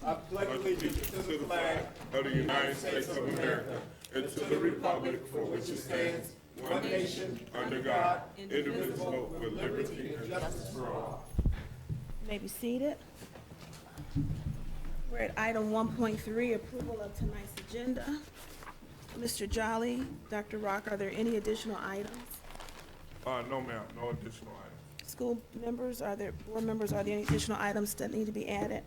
I pledge allegiance to the flag of the United States of America and to the republic for which it stands, one nation, under God, indivisible, with liberty and justice for all. You may be seated. We're at item 1.3, approval of tonight's agenda. Mr. Jolly, Dr. Rock, are there any additional items? No, ma'am, no additional items. School members, board members, are there any additional items that need to be added?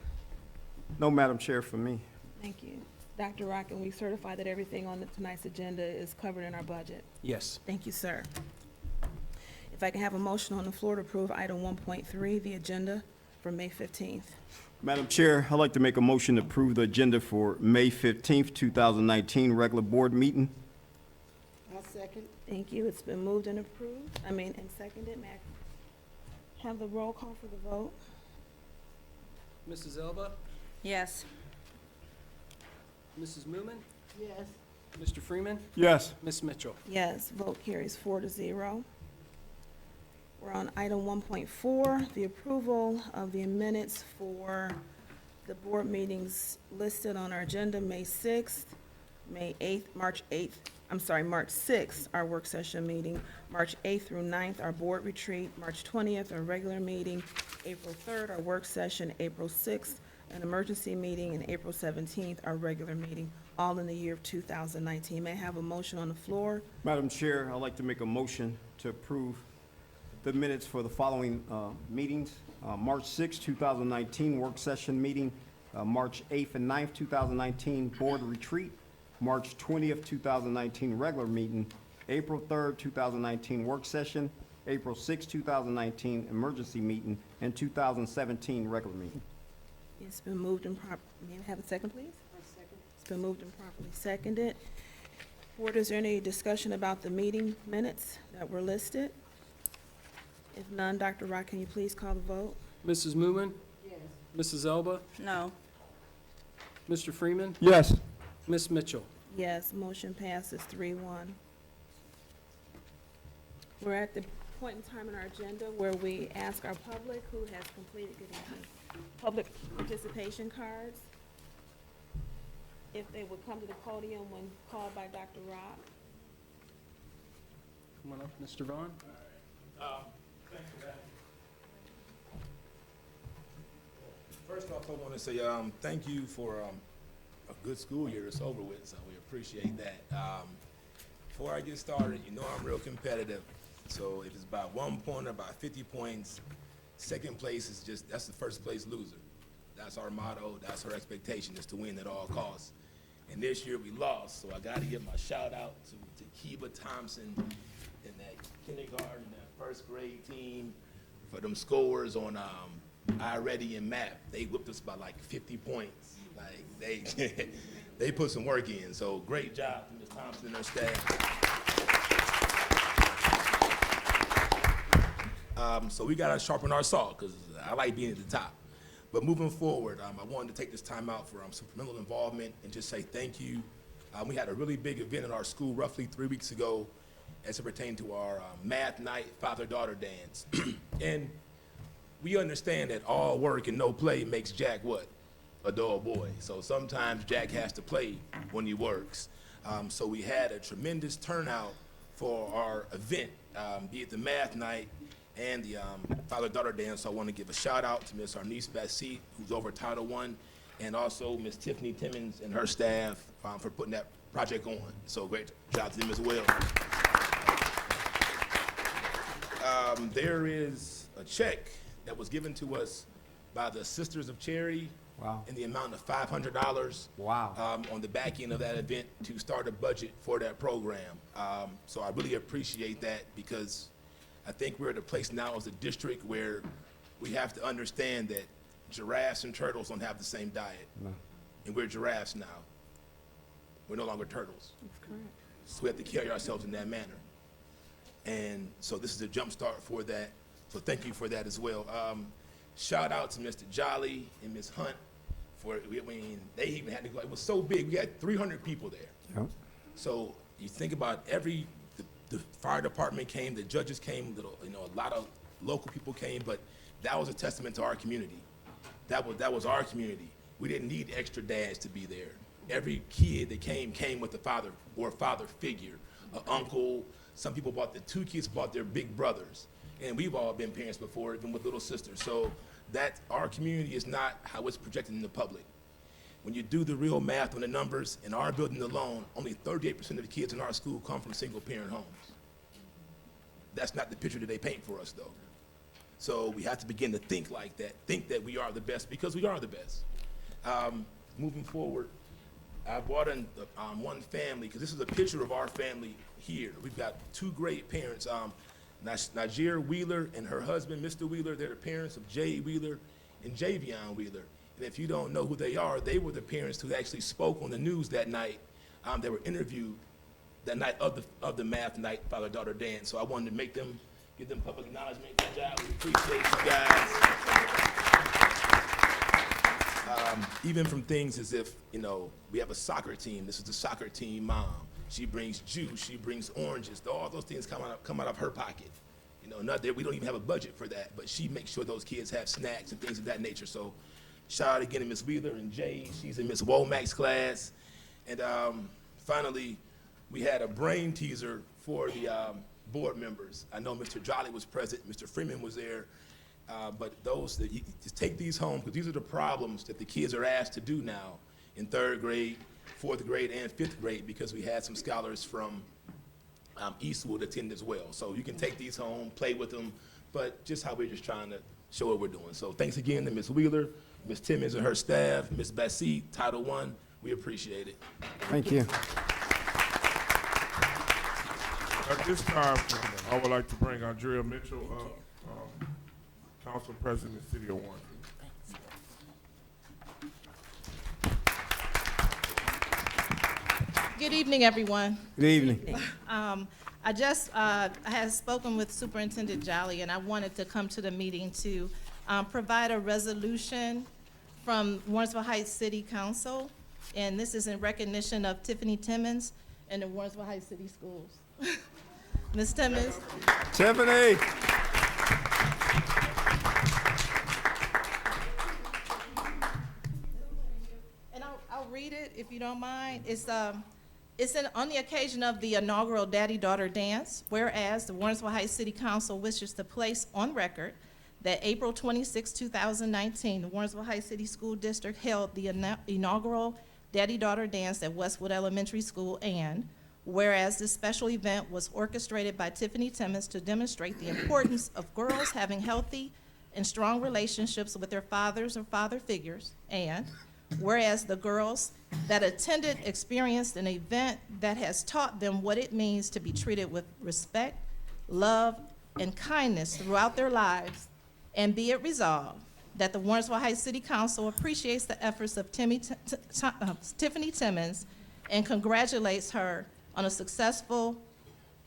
No, Madam Chair, for me. Thank you. Dr. Rock, and we certify that everything on tonight's agenda is covered in our budget? Yes. Thank you, sir. If I can have a motion on the floor to approve item 1.3, the agenda for May 15th. Madam Chair, I'd like to make a motion to approve the agenda for May 15th, 2019, regular board meeting. I'll second. Thank you. It's been moved and approved, and seconded. May I have the roll call for the vote? Mrs. Elba? Yes. Mrs. Moomin? Yes. Mr. Freeman? Yes. Ms. Mitchell? Yes, vote carries 4-0. We're on item 1.4, the approval of the minutes for the board meetings listed on our agenda, May 6th, March 6th, our work session meeting, March 8th through 9th, our board retreat, March 20th, our regular meeting, April 3rd, our work session, April 6th, an emergency meeting, and April 17th, our regular meeting, all in the year of 2019. May I have a motion on the floor? Madam Chair, I'd like to make a motion to approve the minutes for the following meetings. March 6th, 2019, work session meeting, March 8th and 9th, 2019, board retreat, March 20th, 2019, regular meeting, April 3rd, 2019, work session, April 6th, 2019, emergency meeting, and 2017, regular meeting. It's been moved and may I have a second, please? I'll second. It's been moved and properly seconded. Board, is there any discussion about the meeting minutes that were listed? If none, Dr. Rock, can you please call the vote? Mrs. Moomin? Yes. Mrs. Elba? No. Mr. Freeman? Yes. Ms. Mitchell? Yes, motion passes 3-1. We're at the point in time in our agenda where we ask our public who has completed public participation cards if they would come to the podium when called by Dr. Rock. Come on up, Mr. Vaughn. Thanks for that. First off, I want to say thank you for a good school year that's over with, so we appreciate that. Before I get started, you know I'm real competitive, so if it's about 1 point or about 50 points, second place is that's the first place loser. That's our motto, that's our expectation, is to win at all costs. And this year we lost, so I got to give my shout out to Kiba Thompson in that kindergarten, that first grade team, for them scores on iReady and Map. They whipped us by like 50 points. Like they put some work in. So great job to Ms. Thompson and her staff. So we gotta sharpen our saw, because I like being at the top. But moving forward, I wanted to take this time out for supplemental involvement and just say thank you. We had a really big event at our school roughly 3 weeks ago as it pertained to our math night father-daughter dance. And we understand that all work and no play makes Jack what? A dull boy. So sometimes Jack has to play when he works. So we had a tremendous turnout for our event, be it the math night and the father-daughter dance. So I want to give a shout out to Ms. Arnice Bassit, who's over Title I, and also Ms. Tiffany Timmons and her staff for putting that project on. So great job to them as well. There is a check that was given to us by the Sisters of Charity. Wow. In the amount of $500. Wow. On the back end of that event to start a budget for that program. So I really appreciate that, because I think we're at a place now as a district where we have to understand that giraffes and turtles don't have the same diet. No. And we're giraffes now. We're no longer turtles. That's correct. So we have to carry ourselves in that manner. And so this is a jump start for that. So thank you for that as well. Shout out to Mr. Jolly and Ms. Hunt for, they even had to go, it was so big, we had 300 people there. Yep. So you think about the fire department came, the judges came, a lot of local people came, but that was a testament to our community. That was our community. We didn't need extra dads to be there. Every kid that came with a father or a father figure, an uncle. Some people the two kids brought their big brothers. And we've all been parents before, even with little sisters. So that our community is not how it's projected in the public. When you do the real math on the numbers, in our building alone, only 38% of the kids in our school come from single-parent homes. That's not the picture that they paint for us, though. So we have to begin to think like that, think that we are the best, because we are the best. Moving forward, I brought in one family, because this is a picture of our family here. We've got two great parents, Najir Wheeler and her husband, Mr. Wheeler. They're the parents of Jay Wheeler and Javion Wheeler. And if you don't know who they are, they were the parents who actually spoke on the news that night. They were interviewed that night of the math night father-daughter dance. So I wanted to give them public acknowledgement. Good job. We appreciate you guys. Even from things as if, we have a soccer team. This is the soccer team mom. She brings juice. She brings oranges. All those things come out of her pocket. Not that we don't even have a budget for that, but she makes sure those kids have snacks and things of that nature. So shout out again to Miss Wheeler and Jay. She's in Miss Womack's class. And finally, we had a brain teaser for the board members. I know Mr. Jolly was present, Mr. Freeman was there, but those that just take these home, because these are the problems that the kids are asked to do now in 3rd grade, 4th grade, and 5th grade, because we had some scholars from Eastwood attend as well. So you can take these home, play with them, but just how we're just trying to show what we're doing. So thanks again to Ms. Wheeler, Ms. Timmons and her staff, Ms. Bassett, Title I. We appreciate it. Thank you. At this time, I would like to bring Andrea Mitchell up, Council President, City of Warrensville. Good evening, everyone. Good evening. I had spoken with Superintendent Jolly, and I wanted to come to the meeting to provide a resolution from Warrensville Heights City Council, and this is in recognition of Tiffany Timmons and the Warrensville Heights City Schools. Ms. Timmons. Tiffany. And I'll read it if you don't mind. It's on the occasion of the inaugural Daddy-Daughter Dance, whereas the Warrensville Heights City Council wishes to place on record that April 26, 2019, the Warrensville Heights City School District held the inaugural Daddy-Daughter Dance at Westwood Elementary School, and whereas this special event was orchestrated by Tiffany Timmons to demonstrate the importance of girls having healthy and strong relationships with their fathers or father figures, and whereas the girls that attended experienced an event that has taught them what it means to be treated with respect, love, and kindness throughout their lives, and be it resolved that the Warrensville Heights City Council appreciates the efforts of Tiffany Timmons and congratulates her on a successful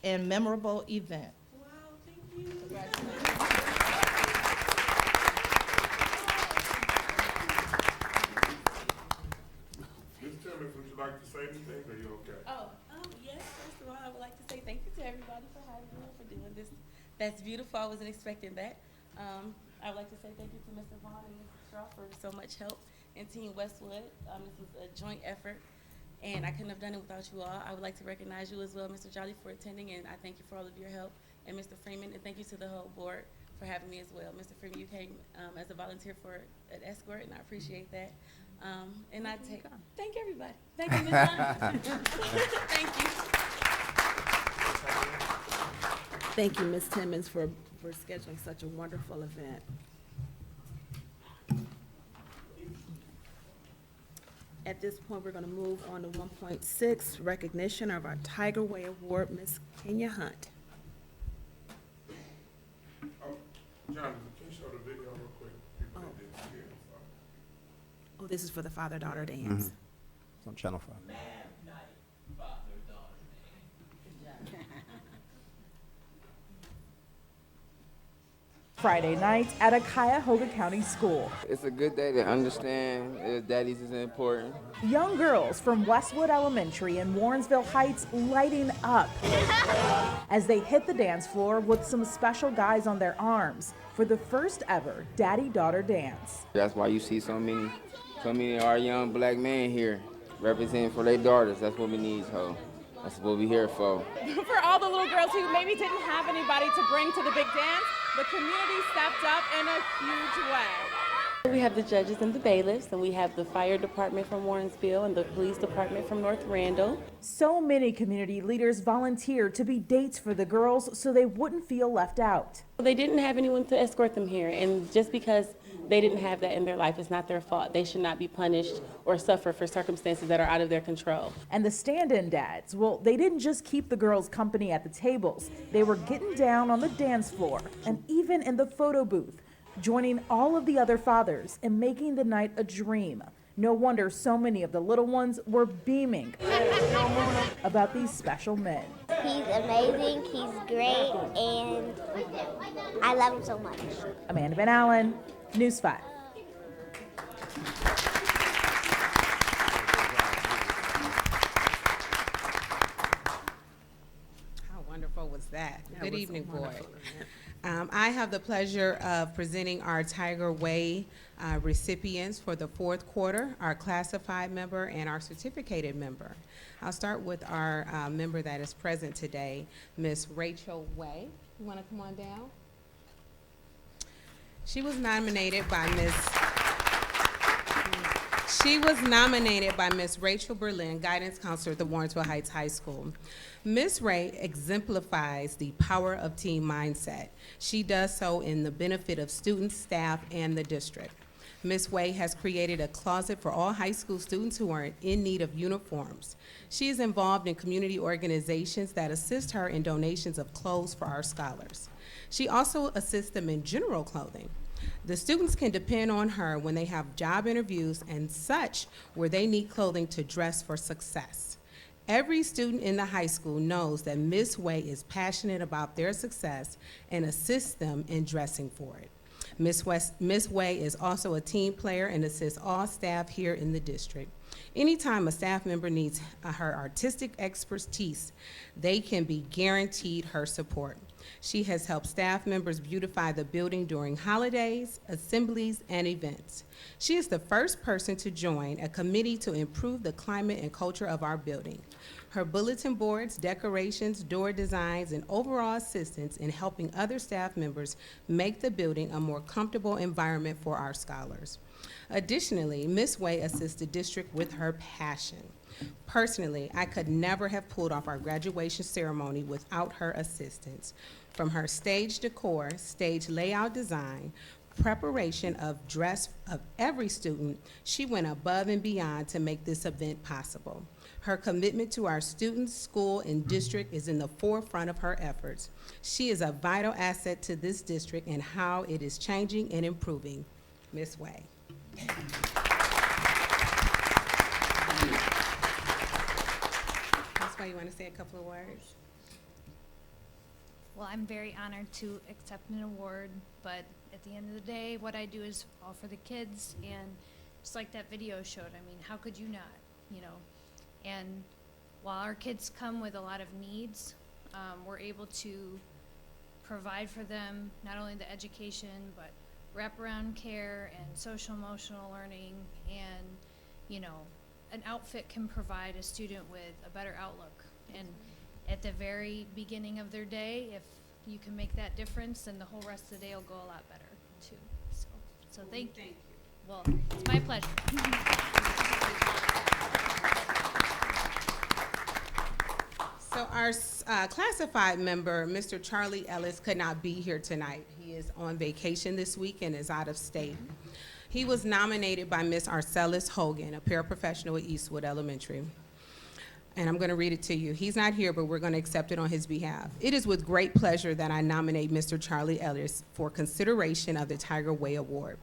and memorable event. Wow, thank you. Congratulations. Ms. Timmons, would you like to say anything, or are you okay? Yes, first of all, I would like to say thank you to everybody for having me, for doing this. That's beautiful. I wasn't expecting that. I would like to say thank you to Mr. Vaughn and Mrs. Straw for so much help, and Team Westwood. This was a joint effort, and I couldn't have done it without you all. I would like to recognize you as well, Mr. Jolly, for attending, and I thank you for all of your help, and Mr. Freeman, and thank you to the whole board for having me as well. Mr. Freeman, you came as a volunteer for an escort, and I appreciate that. And I thank everybody. Thank you, Ms. Vaughn. Thank you. Thank you, Ms. Timmons, for scheduling such a wonderful event. At this point, we're going to move on to 1.6, recognition of our Tiger Way Award, Ms. Kenya Hunt. Jonathan, can you show the video real quick? People that didn't see it, sorry. Oh, this is for the father-daughter dance. It's on Channel 5. Friday night at a Cuyahoga County school. It's a good day to understand daddies is important. Young girls from Westwood Elementary and Warrensville Heights lighting up as they hit the dance floor with some special guys on their arms for the first ever Daddy-Daughter Dance. That's why you see so many So many of our young black men here representing for their daughters. That's what we need, so that's what we here for. For all the little girls who maybe didn't have anybody to bring to the big dance, the community stepped up in a huge way. We have the judges and the bailiffs, and we have the fire department from Warrensville and the police department from North Randall. So many community leaders volunteered to be dates for the girls so they wouldn't feel left out. They didn't have anyone to escort them here, and just because they didn't have that in their life, it's not their fault. They should not be punished or suffer for circumstances that are out of their control. And the stand-in dads, well, they didn't just keep the girls company at the tables. They were getting down on the dance floor and even in the photo booth, joining all of the other fathers and making the night a dream. No wonder so many of the little ones were beaming about these special men. He's amazing, he's great, and I love him so much. Amanda Van Allen, News 5. How wonderful was that? Good evening, board. I have the pleasure of presenting our Tiger Way recipients for the fourth quarter, our classified member and our certificated member. I'll start with our member that is present today, Miss Rachel Way. You want to come on down? She was nominated by Miss Rachel Berlin, guidance counselor at the Warrensville Heights High School. Miss Ray exemplifies the power of team mindset. She does so in the benefit of students, staff, and the district. Ms. Way has created a closet for all high school students who are in need of uniforms. She is involved in community organizations that assist her in donations of clothes for our scholars. She also assists them in general clothing. The students can depend on her when they have job interviews and such where they need clothing to dress for success. Every student in the high school knows that Ms. Way is passionate about their success and assists them in dressing for it. Ms. Way is also a team player and assists all staff here in the district. Anytime a staff member needs her artistic expertise, they can be guaranteed her support. She has helped staff members beautify the building during holidays, assemblies, and events. She is the first person to join a committee to improve the climate and culture of our building. Her bulletin boards, decorations, door designs, and overall assistance in helping other staff members make the building a more comfortable environment for our scholars. Additionally, Ms. Way assists the district with her passion. Personally, I could never have pulled off our graduation ceremony without her assistance. From her stage decor, stage layout design, preparation of dress of every student, she went above and beyond to make this event possible. Her commitment to our students, school, and district is in the forefront of her efforts. She is a vital asset to this district and how it is changing and improving. Ms. Way. Ms. Way, you want to say a couple of words? Well, I'm very honored to accept an award, but at the end of the day, what I do is all for the kids, and just like that video showed, I mean, how could you not, you know? And while our kids come with a lot of needs, we're able to provide for them not only the education, but wraparound care and social emotional learning, and, you know, an outfit can provide a student with a better outlook. And at the very beginning of their day, if you can make that difference, then the whole rest of the day will go a lot better too. So thank you. Well, it's my pleasure. So our classified member, Mr. Charlie Ellis, could not be here tonight. He is on vacation this week and is out of state. He was nominated by Ms. Arcelis Hogan, a paraprofessional at Eastwood Elementary. And I'm going to read it to you. He's not here, but we're going to accept it on his behalf. It is with great pleasure that I nominate Mr. Charlie Ellis for consideration of the Tiger Way Award.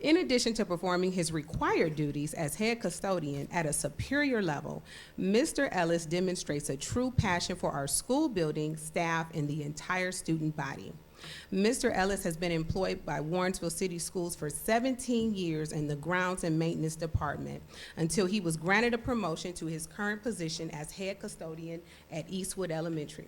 In addition to performing his required duties as head custodian at a superior level, Mr. Ellis demonstrates a true passion for our school building, staff, and the entire student body. Mr. Ellis has been employed by Warrensville City Schools for 17 years in the grounds and maintenance department until he was granted a promotion to his current position as head custodian at Eastwood Elementary.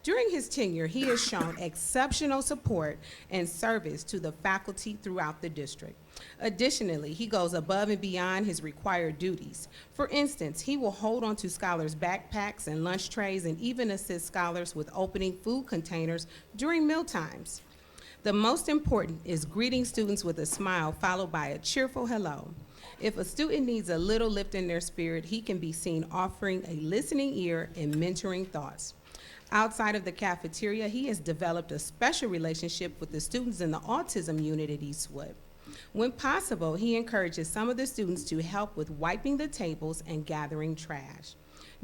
During his tenure, he has shown exceptional support and service to the faculty throughout the district. Additionally, he goes above and beyond his required duties. For instance, he will hold on to scholars' backpacks and lunch trays and even assist scholars with opening food containers during meal times. The most important is greeting students with a smile followed by a cheerful hello. If a student needs a little lift in their spirit, he can be seen offering a listening ear and mentoring thoughts. Outside of the cafeteria, he has developed a special relationship with the students in the autism unit at Eastwood. When possible, he encourages some of the students to help with wiping the tables and gathering trash.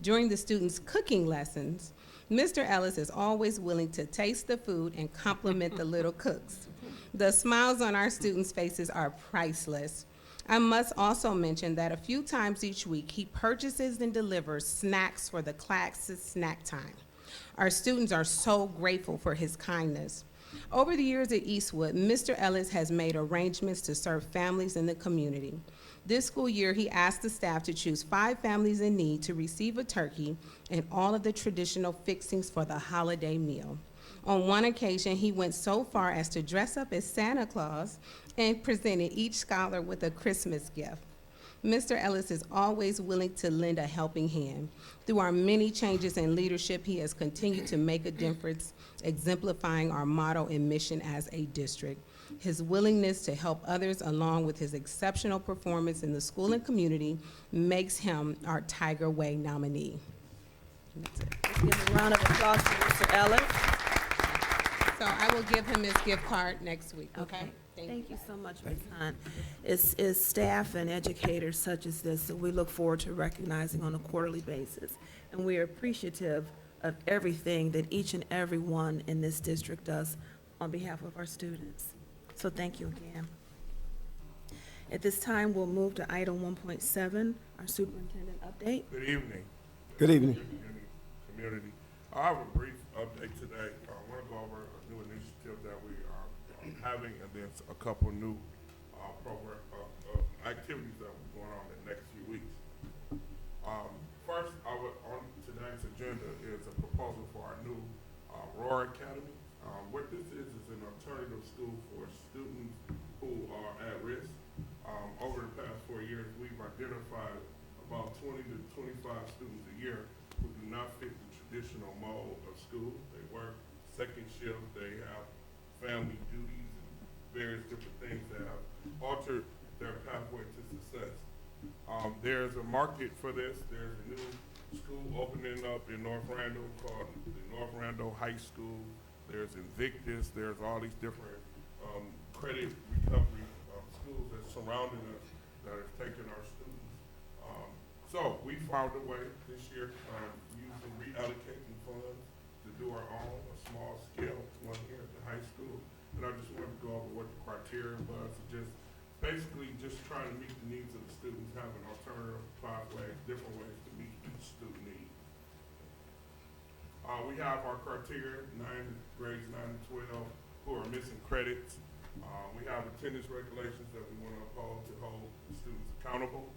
During the students' cooking lessons, Mr. Ellis is always willing to taste the food and compliment the little cooks. The smiles on our students' faces are priceless. I must also mention that a few times each week, he purchases and delivers snacks for the class's snack time. Our students are so grateful for his kindness. Over the years at Eastwood, Mr. Ellis has made arrangements to serve families in the community. This school year, he asked the staff to choose 5 families in need to receive a turkey and all of the traditional fixings for the holiday meal. On one occasion, he went so far as to dress up as Santa Claus and presented each scholar with a Christmas gift. Mr. Ellis is always willing to lend a helping hand. Through our many changes in leadership, he has continued to make a difference, exemplifying our motto and mission as a district. His willingness to help others, along with his exceptional performance in the school and community, makes him our Tiger Way nominee. That's it. Let's give a round of applause to Mr. Ellis. So I will give him his gift card next week, okay? Thank you so much, Ms. Hunt. It's staff and educators such as this that we look forward to recognizing on a quarterly basis. And we are appreciative of everything that each and every one in this district does on behalf of our students. So thank you again. At this time, we'll move to item 1.7, our superintendent update. Good evening. Good evening. Community. I have a brief update today. I want to go over a new initiative that we are having, and then a couple new program activities that will be going on in the next few weeks. First, on tonight's agenda is a proposal for our new Roar Academy. What this is an alternative school for students who are at risk. Over the past 4 years, we've identified about 20 to 25 students a year who do not fit the traditional mold of school. They work second shift, they have family duties and various different things that have altered their pathway to success. There's a market for this. There's a new school opening up in North Randall called the North Randall High School. There's Invictus. There's all these different credit recovery schools that surrounding us that are taking our students. So we found a way this year using reallocating funds to do our own, a small scale one here at the high school. And I just wanted to go over what the criteria was, just basically just trying to meet the needs of the students, having alternative pathways, different ways to meet each student need. We have our criteria, grades 9 to 12, who are missing credits. We have attendance regulations that we want to uphold to hold the students accountable.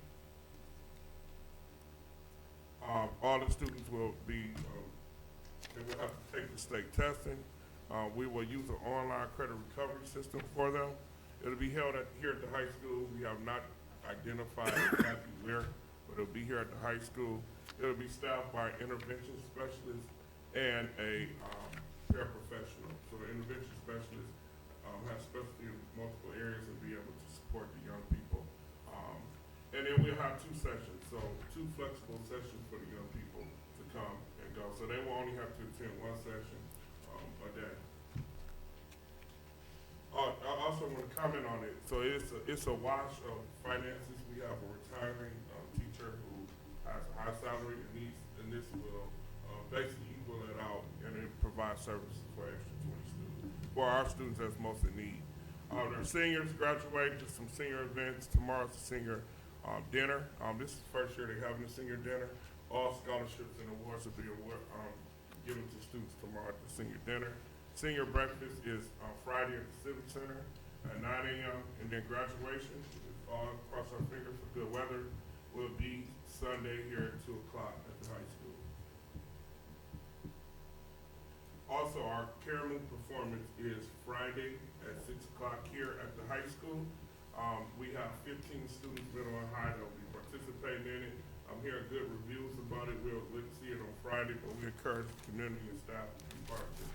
All the students will be, they will have to take the state testing. We will use an online credit recovery system for them. It'll be held here at the high school. We have not identified exactly where, but it'll be here at the high school. It'll be staffed by an intervention specialist and a paraprofessional. So the intervention specialist has specialty in multiple areas and be able to support the young people. And then we'll have 2 sessions, so 2 flexible sessions for the young people to come and go. So they will only have to attend 1 session a day. I also want to comment on it. So it's a wash of finances. We have a retiring teacher who has a high salary and this will basically equal it out and it provides services for extra 20 students, for our students that's most in need. Their seniors graduate, just some senior events. Tomorrow's the senior dinner. This is the first year they're having a senior dinner. All scholarships and awards will be given to students tomorrow at the senior dinner. Senior breakfast is Friday at the Civic Center at 9 a.m. and then graduation, all cross our fingers for good weather, will be Sunday here at 2 o'clock at the high school. Also, our caramel performance is Friday at 6 o'clock here at the high school. We have 15 students, middle and high, that will be participating in it. I'm hearing good reviews about it. We'll see it on Friday, but we encourage the community and staff to be part of it.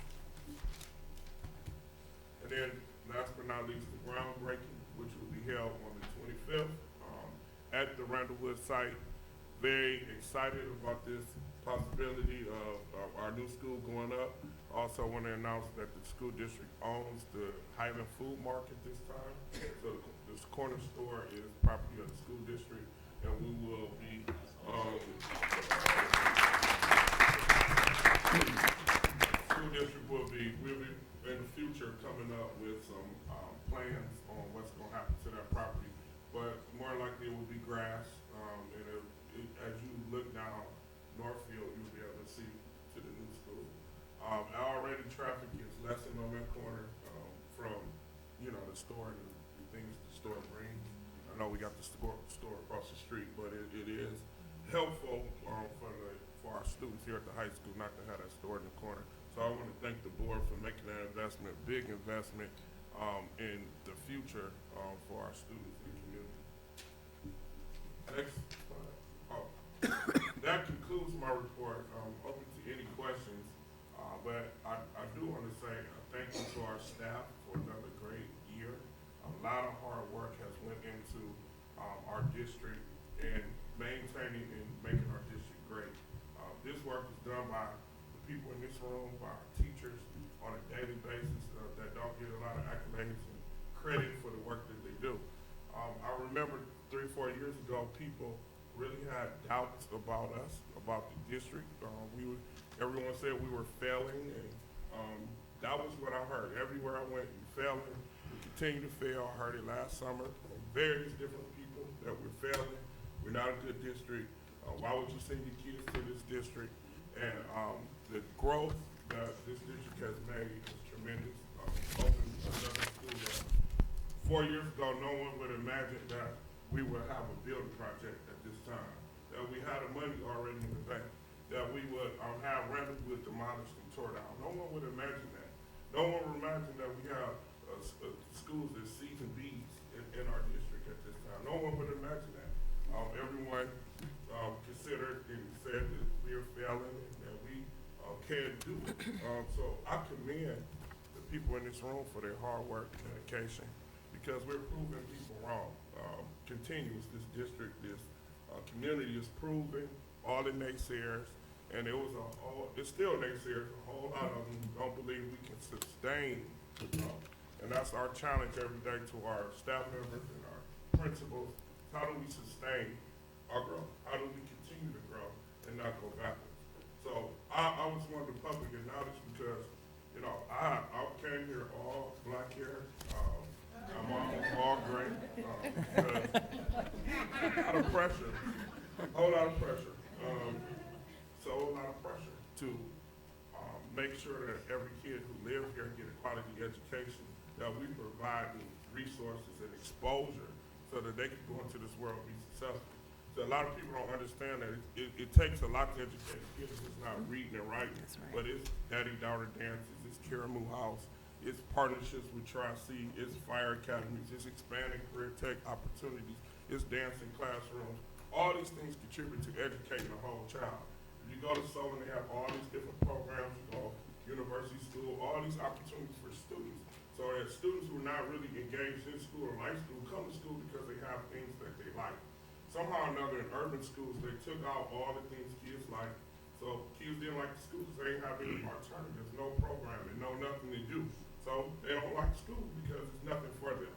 And then, last but not least, the groundbreaking, which will be held on the 25th at the Randallwood site. Very excited about this possibility of our new school going up. Also want to announce that the school district owns the Highland Food Market this time. So this corner store is property of the school district, and we will be school district will be in the future coming up with some plans on what's going to happen to that property. But more likely it will be grass, and as you look down Northfield, you'll be able to see to the new school. Already traffic is lessened on that corner from, the store and the things the store brings. I know we got the store across the street, but it is helpful for our students here at the high school not to have that store in the corner. So I want to thank the board for making that investment, big investment in the future for our students and community. Next slide. That concludes my report. Open to any questions, but I do want to say thank you to our staff for another great year. A lot of hard work has went into our district and maintaining and making our district great. This work is done by the people in this room, by our teachers on a daily basis that don't get a lot of accolades and credit for the work that they do. I remember 3 or 4 years ago, people really had doubts about us, about the district. Everyone said we were failing, and that was what I heard. Everywhere I went, we failing, we continue to fail. I heard it last summer from various different people that we're failing. We're not a good district. Why would you send your kids to this district? And the growth that this district has made is tremendous. Opened another school 4 years ago, no one would imagine that we would have a building project at this time, that we had the money already in the bank, that we would have Randallwood demolished and tore down. No one would imagine that. No one would imagine that we have schools that C's and B's in our district at this time. No one would imagine that. Everyone considered and said that we are failing and that we can't do it. So I commend the people in this room for their hard work and dedication, because we're proving people wrong. Continues, this district, this community is proving all the naysayers, and it's still naysayers, a whole lot of them don't believe we can sustain the growth. And that's our challenge every day to our staff members and our principals. How do we sustain our growth? How do we continue to grow and not go backwards? So I just wanted the public to acknowledge, because, I came here all black hair. I'm all gray. A lot of pressure, a whole lot of pressure. So a lot of pressure to make sure that every kid who lives here get a quality education, that we provide them resources and exposure so that they can go into this world and be successful. So a lot of people don't understand that it takes a lot to educate kids. It's not reading and writing, but it's daddy-daughter dances, it's Karamu House, it's partnerships with Tri-C, it's fire academies, it's expanding career tech opportunities, it's dancing classrooms. All these things contribute to educating a whole child. If you go to Southern, they have all these different programs, you go university school, all these opportunities for students. So that students who are not really engaged in school or like school come to school because they have things that they like. Somehow or another, in urban schools, they took out all the things kids like. So kids didn't like the schools, they didn't have any alternatives, no programming, no nothing to do. So they don't like school because it's nothing for them.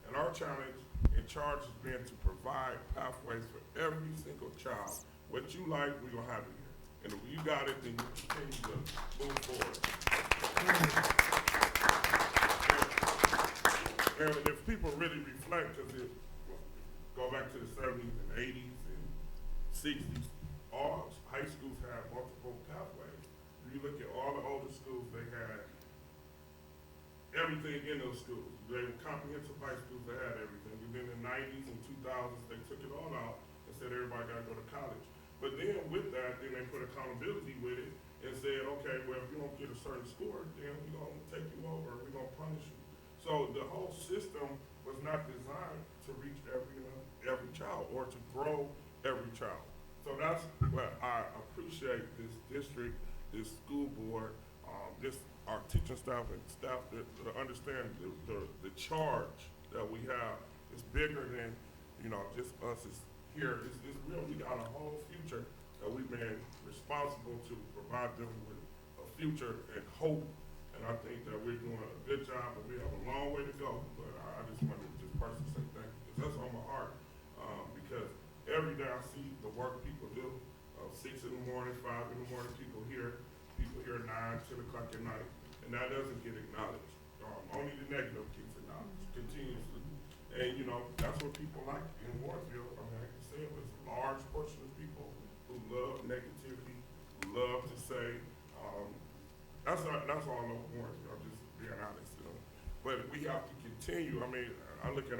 And our challenge and charge has been to provide pathways for every single child. What you like, we're gonna have it here. And if you got it, then you continue to move forward. And if people really reflect, because go back to the 70s and 80s and 60s, all high schools had multiple pathways. If you look at all the older schools, they had everything in those schools. They were comprehensive high schools that had everything. And then in the 90s and 2000s, they took it all out and said everybody got to go to college. But then with that, then they put accountability with it, and said, okay, well, if you don't get a certain score, then we're gonna take you over, we're gonna punish you. So the whole system was not designed to reach every child or to grow every child. So that's what I appreciate this district, this school board, our teaching staff and staff to understand the charge that we have is bigger than, just us is here. It's real. We got a whole future that we've been responsible to provide them with a future and hope. And I think that we're doing a good job, but we have a long way to go. But I just wanted to just personally say thank you, because that's on my heart. Because every day I see the work people do, 6 in the morning, 5 in the morning, people here 9, 10 o'clock at night, and that doesn't get acknowledged. Only the negative gets acknowledged continuously. And that's what people like in Warrensville. I mean, I can say it was a large portion of people who love negativity, who love to say, that's all over Warrensville, I'm just being honest. But we have to continue. I mean, I look at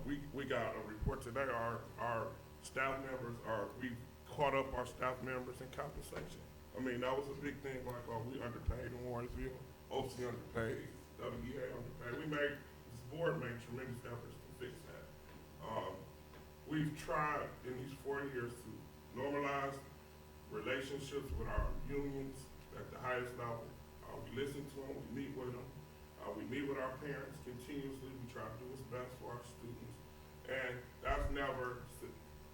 we got a report today, our staff members we caught up our staff members in compensation. I mean, that was a big thing, like, we underpaid in Warrensville, OC underpaid, WEA underpaid. This board made tremendous efforts to fix that. We've tried in these 4 years to normalize relationships with our unions at the highest level. We listen to them, we meet with them. We meet with our parents continuously. We try to do what's best for our students. And that's never,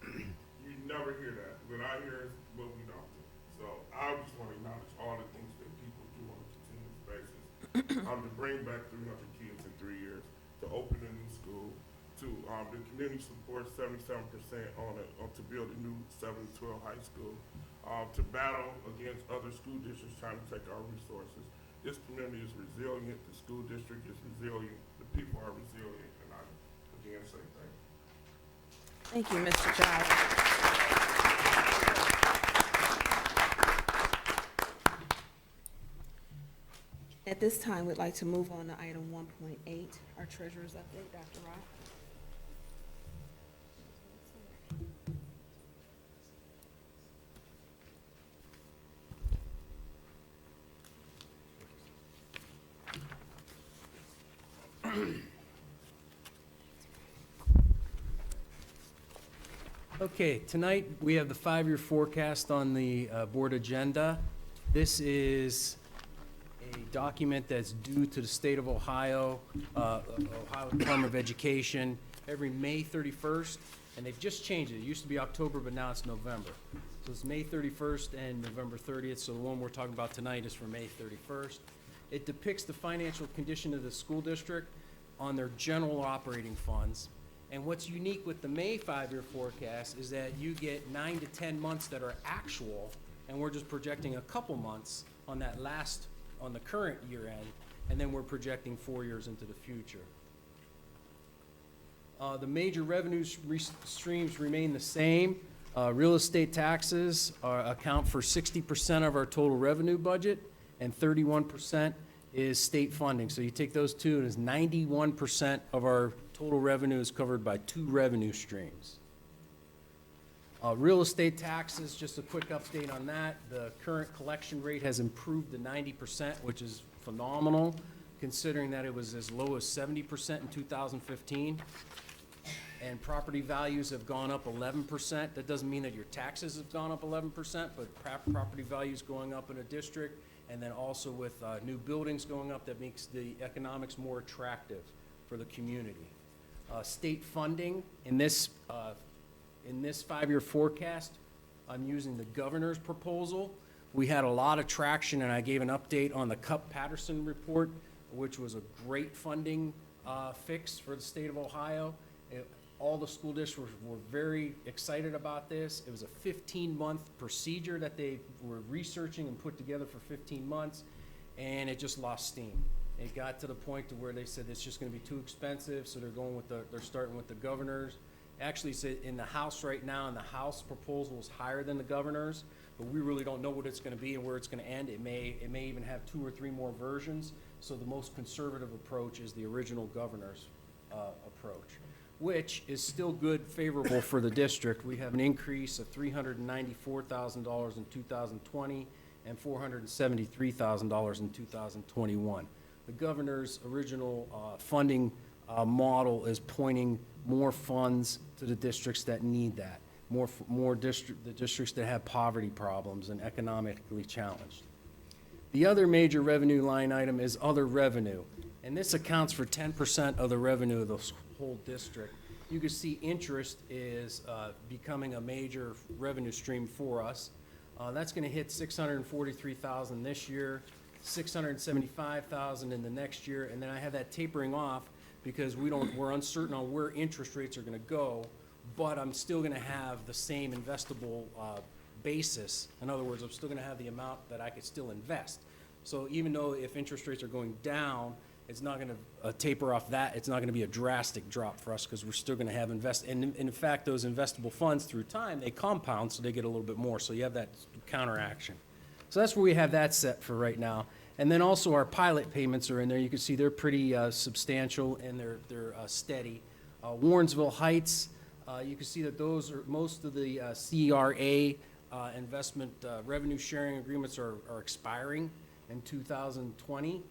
you never hear that. What I hear is what we don't do. So I just want to acknowledge all the things that people do on a continuous basis. To bring back 300 kids in 3 years, to open a new school, to the community supports 77% to build a new 7-12 high school, to battle against other school districts trying to take our resources. This community is resilient, the school district is resilient, the people are resilient, and I again say thank you. Thank you, Mr. Giles. At this time, we'd like to move on to item 1.8, our treasurer's update. Dr. Rock. Okay, tonight we have the 5-year forecast on the board agenda. This is a document that's due to the state of Ohio, Ohio Department of Education, every May 31st, and they've just changed it. It used to be October, but now it's November. So it's May 31st and November 30th, so the one we're talking about tonight is for May 31st. It depicts the financial condition of the school district on their general operating funds. And what's unique with the May 5-year forecast is that you get 9 to 10 months that are actual, and we're just projecting a couple months on the current year end, and then we're projecting 4 years into the future. The major revenue streams remain the same. Real estate taxes account for 60% of our total revenue budget, and 31% is state funding. So you take those two, and it's 91% of our total revenue is covered by 2 revenue streams. Real estate taxes, just a quick update on that. The current collection rate has improved to 90%, which is phenomenal, considering that it was as low as 70% in 2015. And property values have gone up 11%. That doesn't mean that your taxes have gone up 11%, but property values going up in a district, and then also with new buildings going up, that makes the economics more attractive for the community. State funding, in this 5-year forecast, I'm using the governor's proposal. We had a lot of traction, and I gave an update on the Cupp-Patterson report, which was a great funding fix for the state of Ohio. All the school districts were very excited about this. It was a 15-month procedure that they were researching and put together for 15 months, and it just lost steam. It got to the point to where they said it's just going to be too expensive, so they're starting with the governor's. Actually, it's in the House right now, and the House proposal is higher than the governor's, but we really don't know what it's going to be and where it's going to end. It may even have 2 or 3 more versions. So the most conservative approach is the original governor's approach, which is still good, favorable for the district. We have an increase of $394,000 in 2020 and $473,000 in 2021. The governor's original funding model is pointing more funds to the districts that need that, the districts that have poverty problems and economically challenged. The other major revenue line item is other revenue, and this accounts for 10% of the revenue of the whole district. You can see interest is becoming a major revenue stream for us. That's going to hit $643,000 this year, $675,000 in the next year, and then I have that tapering off because we're uncertain on where interest rates are going to go, but I'm still going to have the same investable basis. In other words, I'm still going to have the amount that I could still invest. So even though if interest rates are going down, it's not going to taper off that. It's not going to be a drastic drop for us because we're still going to have and in fact, those investable funds through time, they compound, so they get a little bit more. So you have that counteraction. So that's where we have that set for right now. And then also our pilot payments are in there. You can see they're pretty substantial and they're steady. Warrensville Heights, you can see that those are most of the CRA investment revenue sharing agreements are expiring in 2020.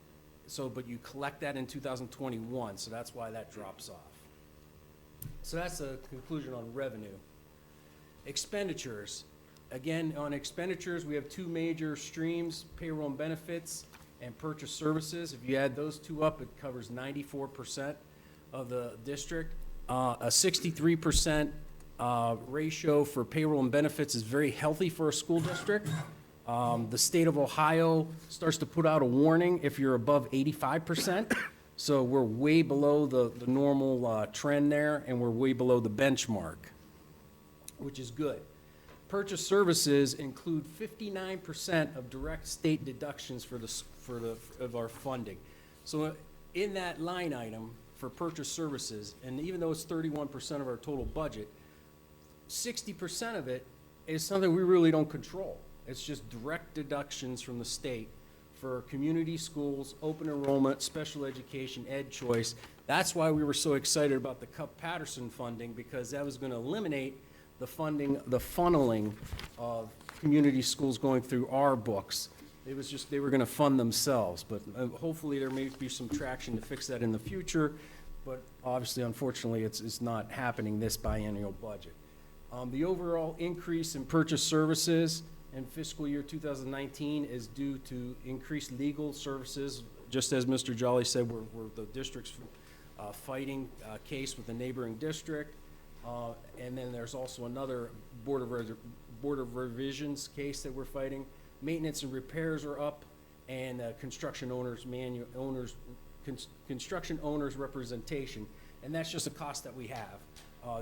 So, but you collect that in 2021, so that's why that drops off. So that's a conclusion on revenue. Expenditures. Again, on expenditures, we have two major streams, payroll and benefits and purchase services. If you add those two up, it covers 94% of the district. A 63% ratio for payroll and benefits is very healthy for a school district. The state of Ohio starts to put out a warning if you're above 85%. So we're way below the normal trend there, and we're way below the benchmark, which is good. Purchase services include 59% of direct state deductions of our funding. So in that line item for purchase services, and even though it's 31% of our total budget, 60% of it is something we really don't control. It's just direct deductions from the state for community schools, open enrollment, special education, ed choice. That's why we were so excited about the Cup-Patterson funding, because that was going to eliminate the funneling of community schools going through our books. It was just, they were going to fund themselves, but hopefully there may be some traction to fix that in the future, but obviously, unfortunately, it's not happening this biennial budget. The overall increase in purchase services in fiscal year 2019 is due to increased legal services. Just as Mr. Jolly said, we're the district's fighting a case with the neighboring district. And then there's also another Board of Revisions case that we're fighting. Maintenance and repairs are up, and construction owners representation. And that's just a cost that we have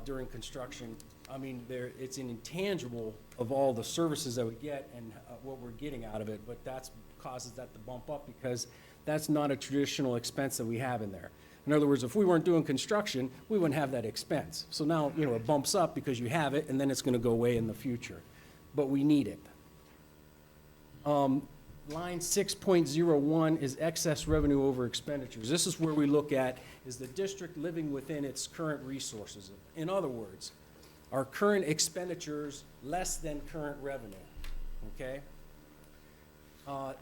during construction. I mean, it's an intangible of all the services that we get and what we're getting out of it, but that causes that to bump up because that's not a traditional expense that we have in there. In other words, if we weren't doing construction, we wouldn't have that expense. So now, it bumps up because you have it, and then it's going to go away in the future. But we need it. Line 6.01 is excess revenue over expenditures. This is where we look at, is the district living within its current resources? In other words, are current expenditures less than current revenue? Okay?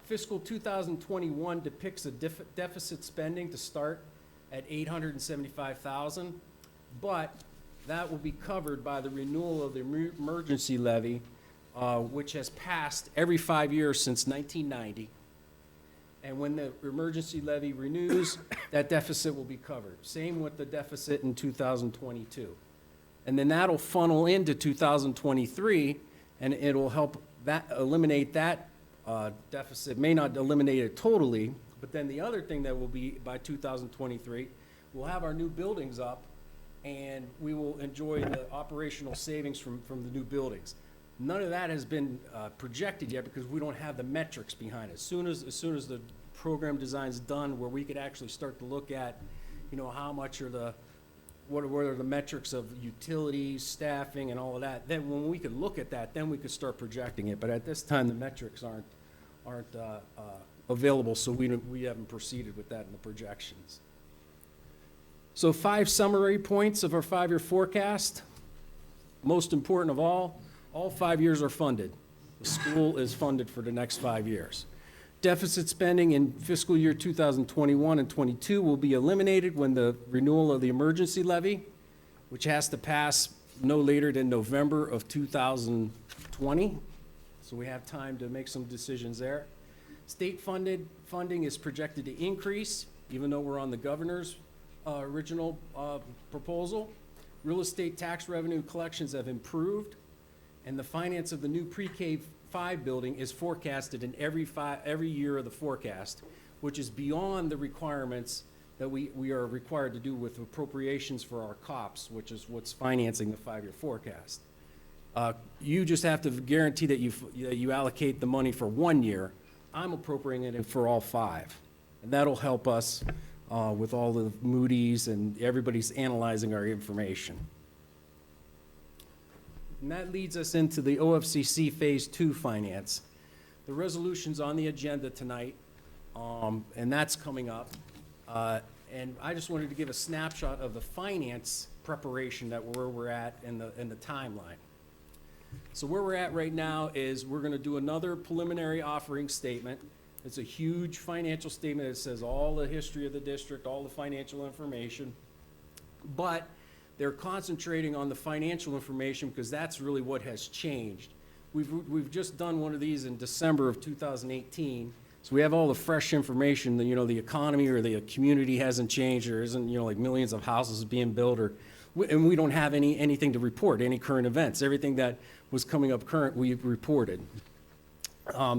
Fiscal 2021 depicts a deficit spending to start at $875,000, but that will be covered by the renewal of the emergency levy, which has passed every 5 years since 1990. And when the emergency levy renews, that deficit will be covered. Same with the deficit in 2022. And then that'll funnel into 2023, and it'll help eliminate that deficit. May not eliminate it totally, but then the other thing that will be by 2023, we'll have our new buildings up, and we will enjoy the operational savings from the new buildings. None of that has been projected yet because we don't have the metrics behind it. As soon as the program design's done, where we could actually start to look at, how much are what are the metrics of utilities, staffing, and all of that. Then when we could look at that, then we could start projecting it. But at this time, the metrics aren't available, so we haven't proceeded with that in the projections. So 5 summary points of our 5-year forecast. Most important of all 5 years are funded. The school is funded for the next 5 years. Deficit spending in fiscal year 2021 and 22 will be eliminated when the renewal of the emergency levy, which has to pass no later than November of 2020. So we have time to make some decisions there. State funding is projected to increase, even though we're on the governor's original proposal. Real estate tax revenue collections have improved, and the finance of the new pre-K 5 building is forecasted in every year of the forecast, which is beyond the requirements that we are required to do with appropriations for our COPS, which is what's financing the 5-year forecast. You just have to guarantee that you allocate the money for 1 year. I'm appropriating it for all 5, and that'll help us with all the Moody's, and everybody's analyzing our information. And that leads us into the OFCC Phase 2 finance. The resolution's on the agenda tonight, and that's coming up. And I just wanted to give a snapshot of the finance preparation where we're at in the timeline. So where we're at right now is we're gonna do another preliminary offering statement. It's a huge financial statement. It says all the history of the district, all the financial information. But they're concentrating on the financial information because that's really what has changed. We've just done one of these in December of 2018. So we have all the fresh information that, the economy or the community hasn't changed, or isn't, like millions of houses being built, and we don't have anything to report, any current events. Everything that was coming up current, we've reported.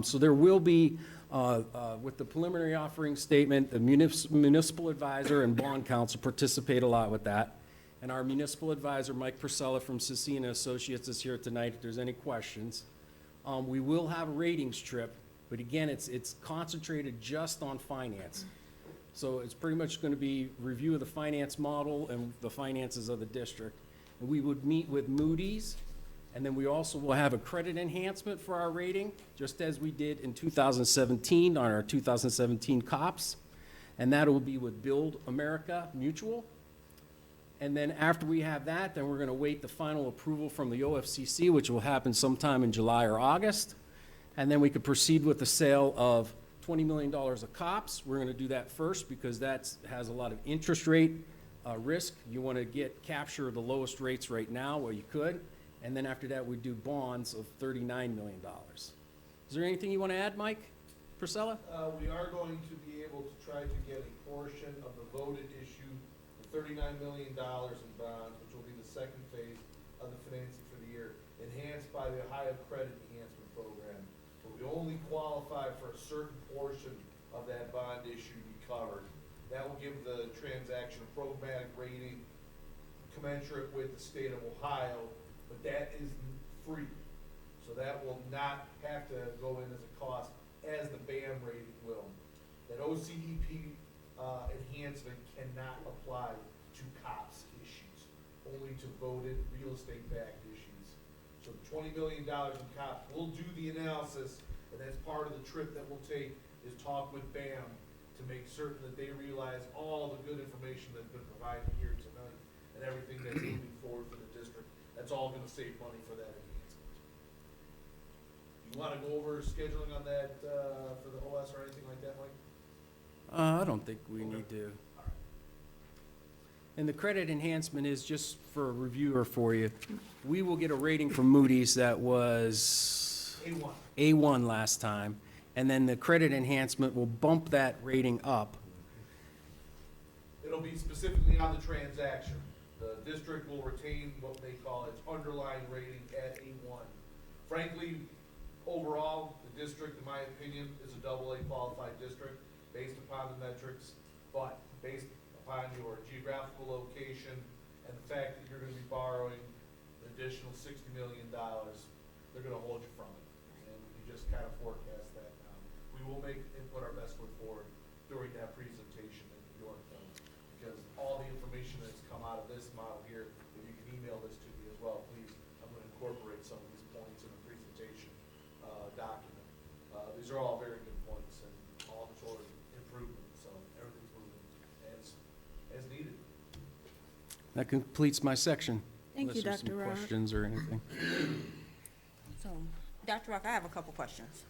So there will be, with the preliminary offering statement, the municipal advisor and bond counsel participate a lot with that. And our municipal advisor, Mike Priscilla from Cecina Associates, is here tonight if there's any questions. We will have a ratings trip, but again, it's concentrated just on finance. So it's pretty much going to be review of the finance model and the finances of the district. And we would meet with Moody's, and then we also will have a credit enhancement for our rating, just as we did in 2017 on our 2017 COPS. And that will be with Build America Mutual. And then after we have that, then we're going to wait the final approval from the OFCC, which will happen sometime in July or August. And then we could proceed with the sale of $20 million of COPS. We're going to do that first because that has a lot of interest rate risk. You want to capture the lowest rates right now where you could. And then after that, we do bonds of $39 million. Is there anything you want to add, Mike Priscilla? We are going to be able to try to get a portion of the voted issue, the $39 million in bonds, which will be the second phase of the financing for the year, enhanced by the Ohio Credit Enhancement Program. But we only qualify for a certain portion of that bond issue to be covered. That will give the transaction a programmatic rating commensurate with the state of Ohio, but that is free. So that will not have to go in as a cost as the BAM rating will. That OCEP enhancement cannot apply to COPS issues, only to voted real estate-backed issues. So the $20 million in COPS, we'll do the analysis, and that's part of the trip that we'll take, is talk with BAM to make certain that they realize all the good information that's been provided here tonight and everything that's moving forward for the district. That's all gonna save money for that enhancement. You wanna go over scheduling on that for the OS or anything like that, Mike? I don't think we need to. And the credit enhancement is just for a reviewer for you. We will get a rating from Moody's that was A1 last time, and then the credit enhancement will bump that rating up. It'll be specifically on the transaction. The district will retain what they call its underlying rating at A1. Frankly, overall, the district, in my opinion, is a AA qualified district based upon the metrics, but based upon your geographical location and the fact that you're gonna be borrowing an additional $60 million, they're gonna hold you from it. And you just kind of forecast that now. We will make and put our best foot forward during that presentation in New York, though, because all the information that's come out of this model here, if you can email this to me as well, please, I'm gonna incorporate some of these points in the presentation document. These are all very good points and all sort of improvement, so everything's moving as needed. That completes my section. Thank you, Unless there's Dr. some Rob. questions or anything. So, Dr. Rock, I have a couple questions.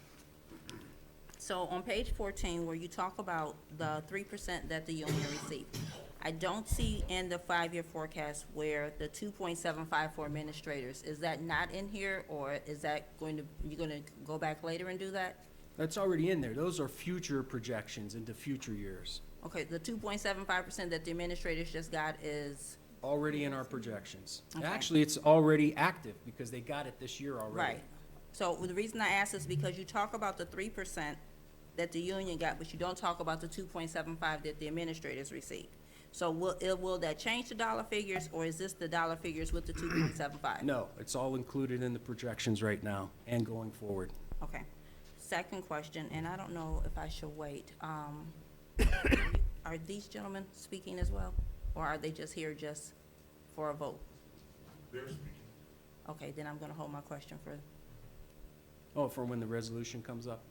So on page 14, where you talk about the 3% that the union received, I don't see in the 5-year forecast where the 2.75 for administrators, is that not in here, or is that you're going to go back later and do that? That's already in there. Those are future projections into future years. Okay, the 2.75% that the administrators just got is, Already in our projections. Okay. Actually, it's already active because they got it this year already. right. So the reason I ask is because you talk about the 3% that the union got, but you don't talk about the 2.75 that the administrators received. So will that change the dollar figures, or is this the dollar figures with the 2.75? No, it's all included in the projections right now and going forward. Okay. Second question, and I don't know if I should wait. Are these gentlemen speaking as well, or are they just here just for a vote? They're speaking. Okay, then I'm gonna hold my question for, Oh, for when the resolution comes up?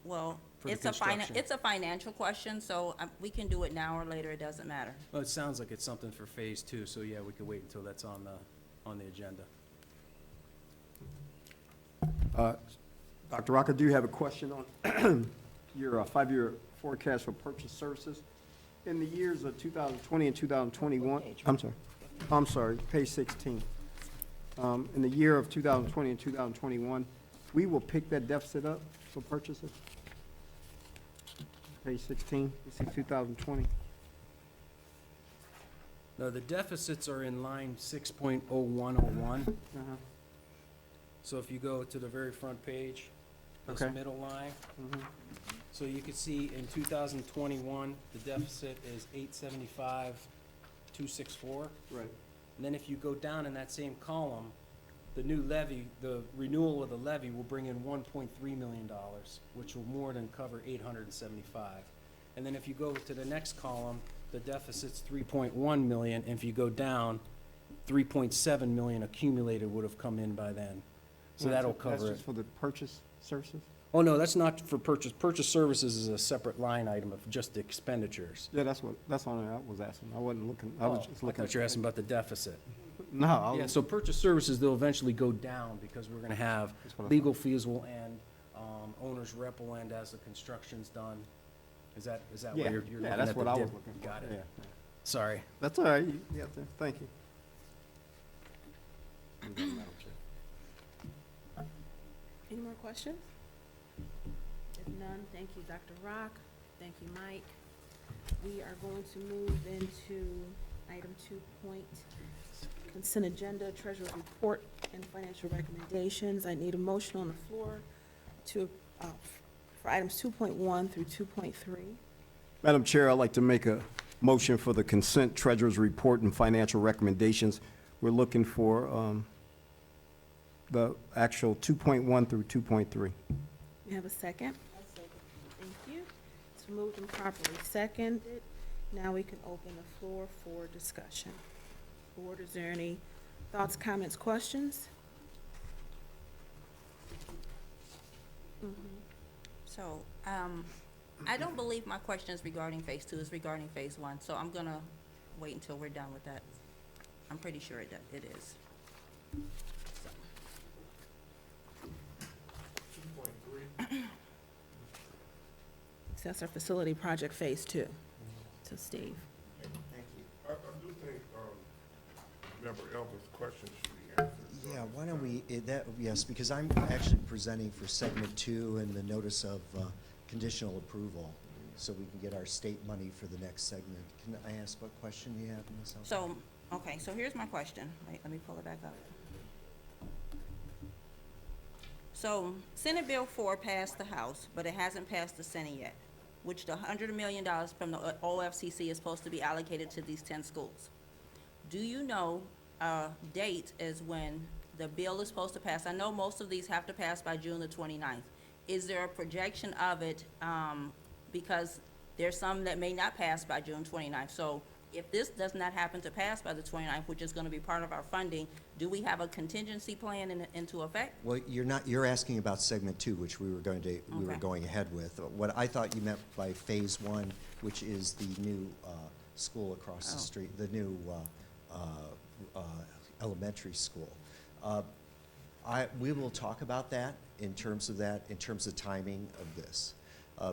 well, For the it's a construction. it's a financial question, so we can do it now or later, it doesn't matter. Well, it sounds like it's something for phase 2, so yeah, we could wait until that's on the agenda. Dr. Rock, I do have a question on your 5-year forecast for purchase services. In the years of 2020 and 2021, I'm sorry, page 16. In the year of 2020 and 2021, we will pick that deficit up for purchases? Page 16, you see 2020. No, the deficits are in line 6.0101. So if you go to the very front page, this Okay. middle line, so you can see in 2021, the deficit is 875,264. Right. And then if you go down in that same column, the new levy, the renewal of the levy will bring in $1.3 million, which will more than cover 875. And then if you go to the next column, the deficit's 3.1 million, and if you go down, 3.7 million accumulated would have come in by then. So that'll cover That's it. just for the purchase services? Oh, no, that's not for purchase. Purchase services is a separate line item of just the expenditures. Yeah, that's all I was asking. I wasn't looking, I was just I looking. thought you were asking about the deficit. No, I Yeah, was, so purchase services, they'll eventually go down because we're gonna have That's what I legal fees will end, owner's rep will end as the construction's done. Is that what yeah, you're looking at? yeah, that's the what I was dip? looking for. Got it. Yeah, yeah. Sorry. That's all right, you got there, thank you. Any more questions? If none, thank you, Dr. Rock. Thank you, Mike. We are going to move into item 2 point, consent agenda, treasurer's report, and financial recommendations. I need a motion on the floor to, for items 2.1 through 2.3. Madam Chair, I'd like to make a motion for the consent treasurer's report and financial recommendations. We're looking for the actual 2.1 through 2.3. You have a second? Thank you. It's moved and properly seconded. Now we can open the floor for discussion. Board, is there any thoughts, comments, questions? So, I don't believe my question is regarding phase 2, it's regarding phase 1, so I'm gonna wait until we're done with that. I'm pretty sure it is. So, 2.3. Accessor Facility Project Phase 2. So Steve. I do think, Member Elder's question should be answered. Yeah, why don't we, yes, because I'm actually presenting for segment 2 and the notice of conditional approval, so we can get our state money for the next segment. Can I ask what question you have, Ms. Elder? So, okay, so here's my question. Wait, let me pull it back up. So, Senate Bill 4 passed the House, but it hasn't passed the Senate yet, which the $100 million from the OFCC is supposed to be allocated to these 10 schools. Do you know a date is when the bill is supposed to pass? I know most of these have to pass by June the 29th. Is there a projection of it, because there's some that may not pass by June 29th? So if this does not happen to pass by the 29th, which is gonna be part of our funding, do we have a contingency plan into effect? Well, you're asking about segment 2, which we were going ahead with. What I thought you meant by phase 1, which is the new school across the street, the new elementary school. We will talk about that, in terms of timing of this.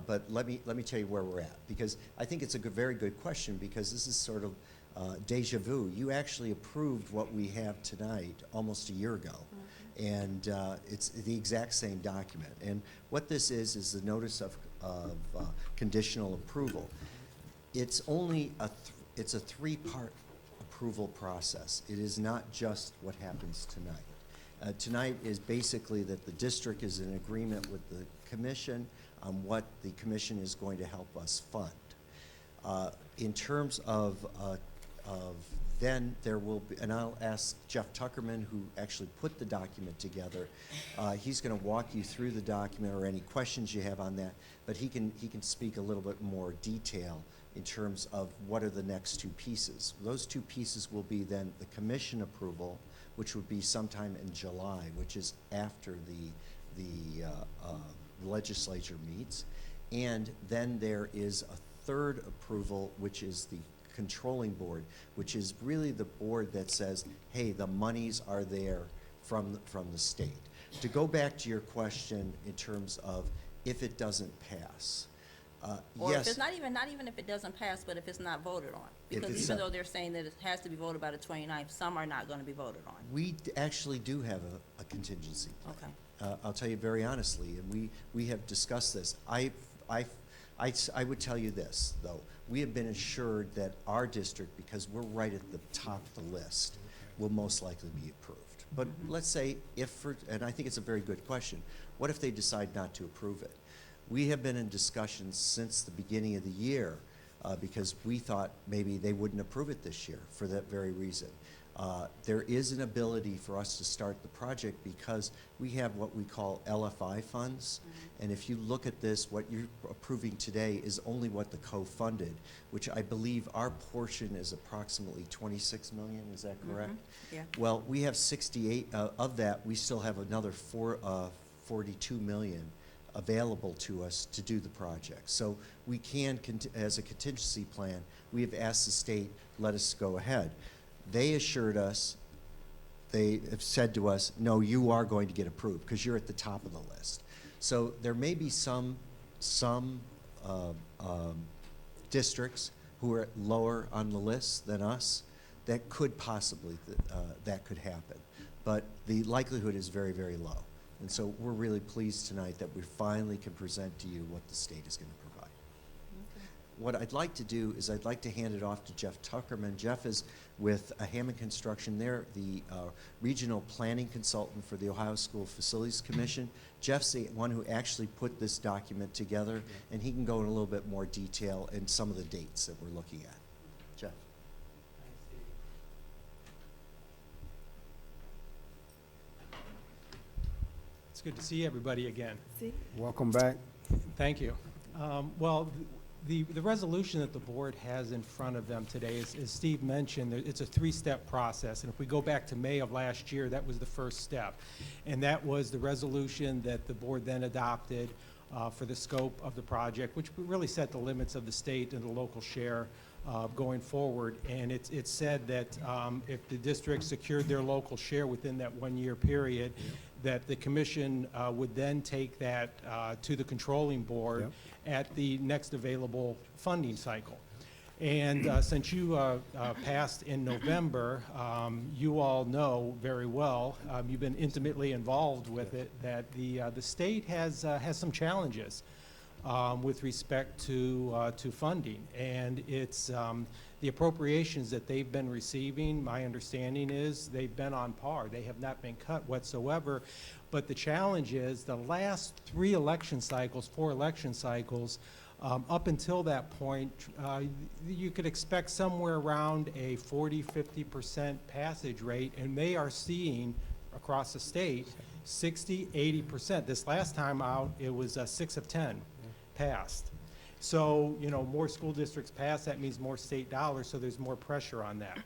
But let me tell you where we're at, because I think it's a very good question, because this is sort of deja vu. You actually approved what we have tonight almost a year ago. And it's the exact same document. And what this is the notice of conditional approval. It's only it's a three-part approval process. It is not just what happens tonight. Tonight is basically that the district is in agreement with the commission on what the commission is going to help us fund. In terms of then there will be, and I'll ask Jeff Tuckerman, who actually put the document together. He's going to walk you through the document or any questions you have on that, but he can speak a little bit more detail in terms of what are the next two pieces. Those two pieces will be then the commission approval, which would be sometime in July, which is after the legislature meets. And then there is a third approval, which is the controlling board, which is really the board that says, hey, the monies are there from the state. To go back to your question in terms of if it doesn't pass, Or yes. if it's not even if it doesn't pass, but if it's not voted on. Because even though they're saying that it has to be voted by the 29th, some are not going to be voted on. We actually do have a contingency plan. Okay. I'll tell you very honestly, and we have discussed this. I would tell you this, though. We have been assured that our district, because we're right at the top of the list, will most likely be approved. But let's say and I think it's a very good question, what if they decide not to approve it? We have been in discussions since the beginning of the year because we thought maybe they wouldn't approve it this year for that very reason. There is an ability for us to start the project because we have what we call LFI funds. And if you look at this, what you're approving today is only what the co-funded, which I believe our portion is approximately 26 million, is that correct? Yeah. Well, we have 68, of that, we still have another 42 million available to us to do the project. So we can, as a contingency plan, we have asked the state, let us go ahead. They assured us, they have said to us, no, you are going to get approved because you're at the top of the list. So there may be some districts who are lower on the list than us that could possibly, that could happen. But the likelihood is very, very low. And so we're really pleased tonight that we finally can present to you what the state is going to provide. Okay. What I'd like to do is I'd like to hand it off to Jeff Tuckerman. Jeff is with Hammond Construction. They're the regional planning consultant for the Ohio School Facilities Commission. Jeff's the one who actually put this document together, and he can go in a little bit more detail in some of the dates that we're looking at. Jeff. It's good to see everybody again. Welcome back. Thank you. Well, the resolution that the board has in front of them today is, as Steve mentioned, it's a three-step process. And if we go back to May of last year, that was the first step. And that was the resolution that the board then adopted for the scope of the project, which really set the limits of the state and the local share going forward. And it said that if the district secured their local share within that one-year period, that the commission would then take that to the controlling board at the next available funding cycle. And since you passed in November, you all know very well, you've been intimately involved with it, that the state has some challenges with respect to funding. And it's the appropriations that they've been receiving, my understanding is they've been on par. They have not been cut whatsoever. But the challenge is the last 4 election cycles, up until that point, you could expect somewhere around a 40–50% passage rate, and they are seeing across the state 60–80%. This last time out, it was 6 of 10 passed. So, you know, more school districts pass, that means more state dollars, so there's more pressure on that.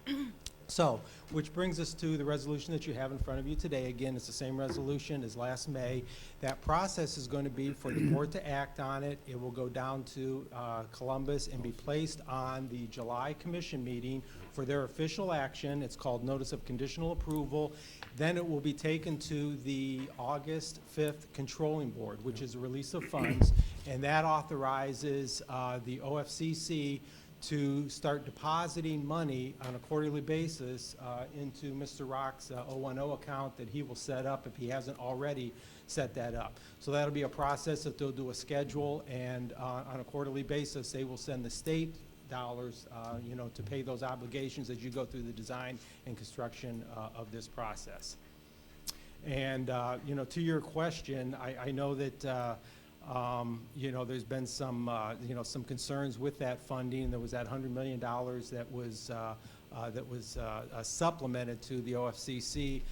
So, which brings us to the resolution that you have in front of you today. Again, it's the same resolution as last May. That process is going to be for the board to act on it. It will go down to Columbus and be placed on the July commission meeting for their official action. It's called Notice of Conditional Approval. Then it will be taken to the August 5th Controlling Board, which is a release of funds, and that authorizes the OFCC to start depositing money on a quarterly basis into Mr. Rock's 010 account that he will set up if he hasn't already set that up. So that'll be a process that they'll do a schedule, and on a quarterly basis, they will send the state dollars, to pay those obligations as you go through the design and construction of this process. And, to your question, I know that there's been some, some concerns with that funding. There was that $100 million that was supplemented to the OFCC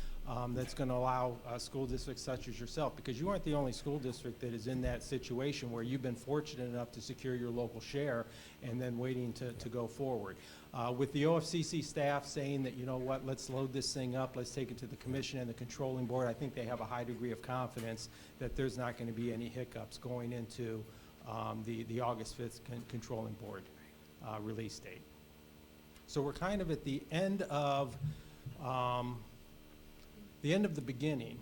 that's going to allow school districts such as yourself, because you aren't the only school district that is in that situation where you've been fortunate enough to secure your local share and then waiting to go forward. With the OFCC staff saying that, let's load this thing up, let's take it to the commission and the controlling board, I think they have a high degree of confidence that there's not going to be any hiccups going into the August 5th controlling board release date. So we're kind of at the end of the beginning,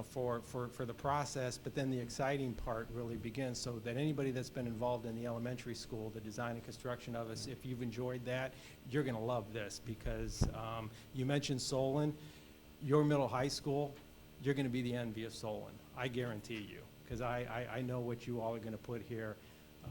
for the process, but then the exciting part really begins, so that anybody that's been involved in the elementary school, the design and construction of us, if you've enjoyed that, you're going to love this, because you mentioned Solon, your middle high school, you're going to be the envy of Solon. I guarantee you, because I know what you all are going to put here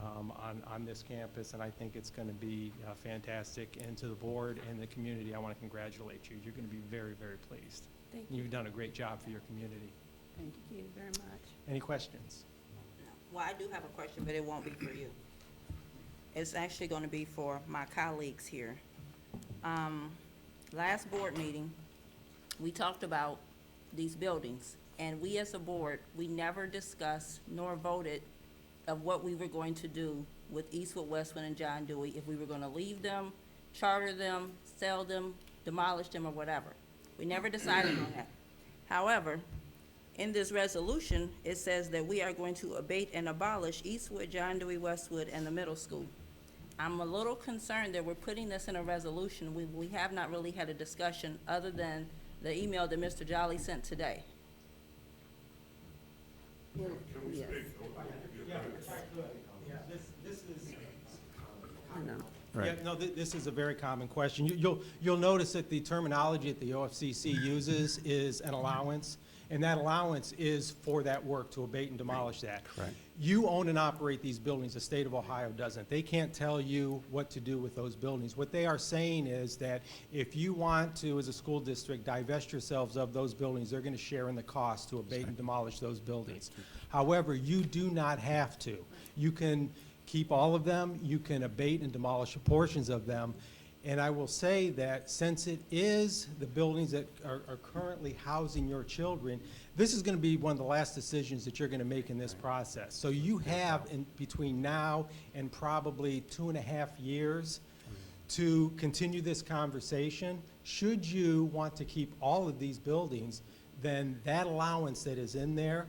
on this campus, and I think it's going to be fantastic. And to the board and the community, I want to congratulate you. You're going to be very, very pleased. Thank you. You've done a great job for your community. Thank you very much. Any questions? Well, I do have a question, but it won't be for you. It's actually going to be for my colleagues here. Last board meeting, we talked about these buildings, and we as a board, we never discussed nor voted of what we were going to do with Eastwood, Westwood, and John Dewey, if we were going to leave them, charter them, sell them, demolish them, or whatever. We never decided on that. However, in this resolution, it says that we are going to abate and abolish Eastwood, John Dewey, Westwood, and the middle school. I'm a little concerned that we're putting this in a resolution. We have not really had a discussion other than the email that Mr. Jolly sent today. Yes. I know. Yeah, no, this is a very common question. You'll notice that the terminology that the OFCC uses is an allowance, and that allowance is for that work to abate and demolish that. Correct. You own and operate these buildings. The state of Ohio doesn't. They can't tell you what to do with those buildings. What they are saying is that if you want to, as a school district, divest yourselves of those buildings, they're going to share in the cost to abate and demolish those buildings. However, you do not have to. You can keep all of them, you can abate and demolish portions of them. And I will say that since it is the buildings that are currently housing your children, this is going to be one of the last decisions that you're going to make in this process. So you have in between now and probably 2.5 years to continue this conversation. Should you want to keep all of these buildings, then that allowance that is in there,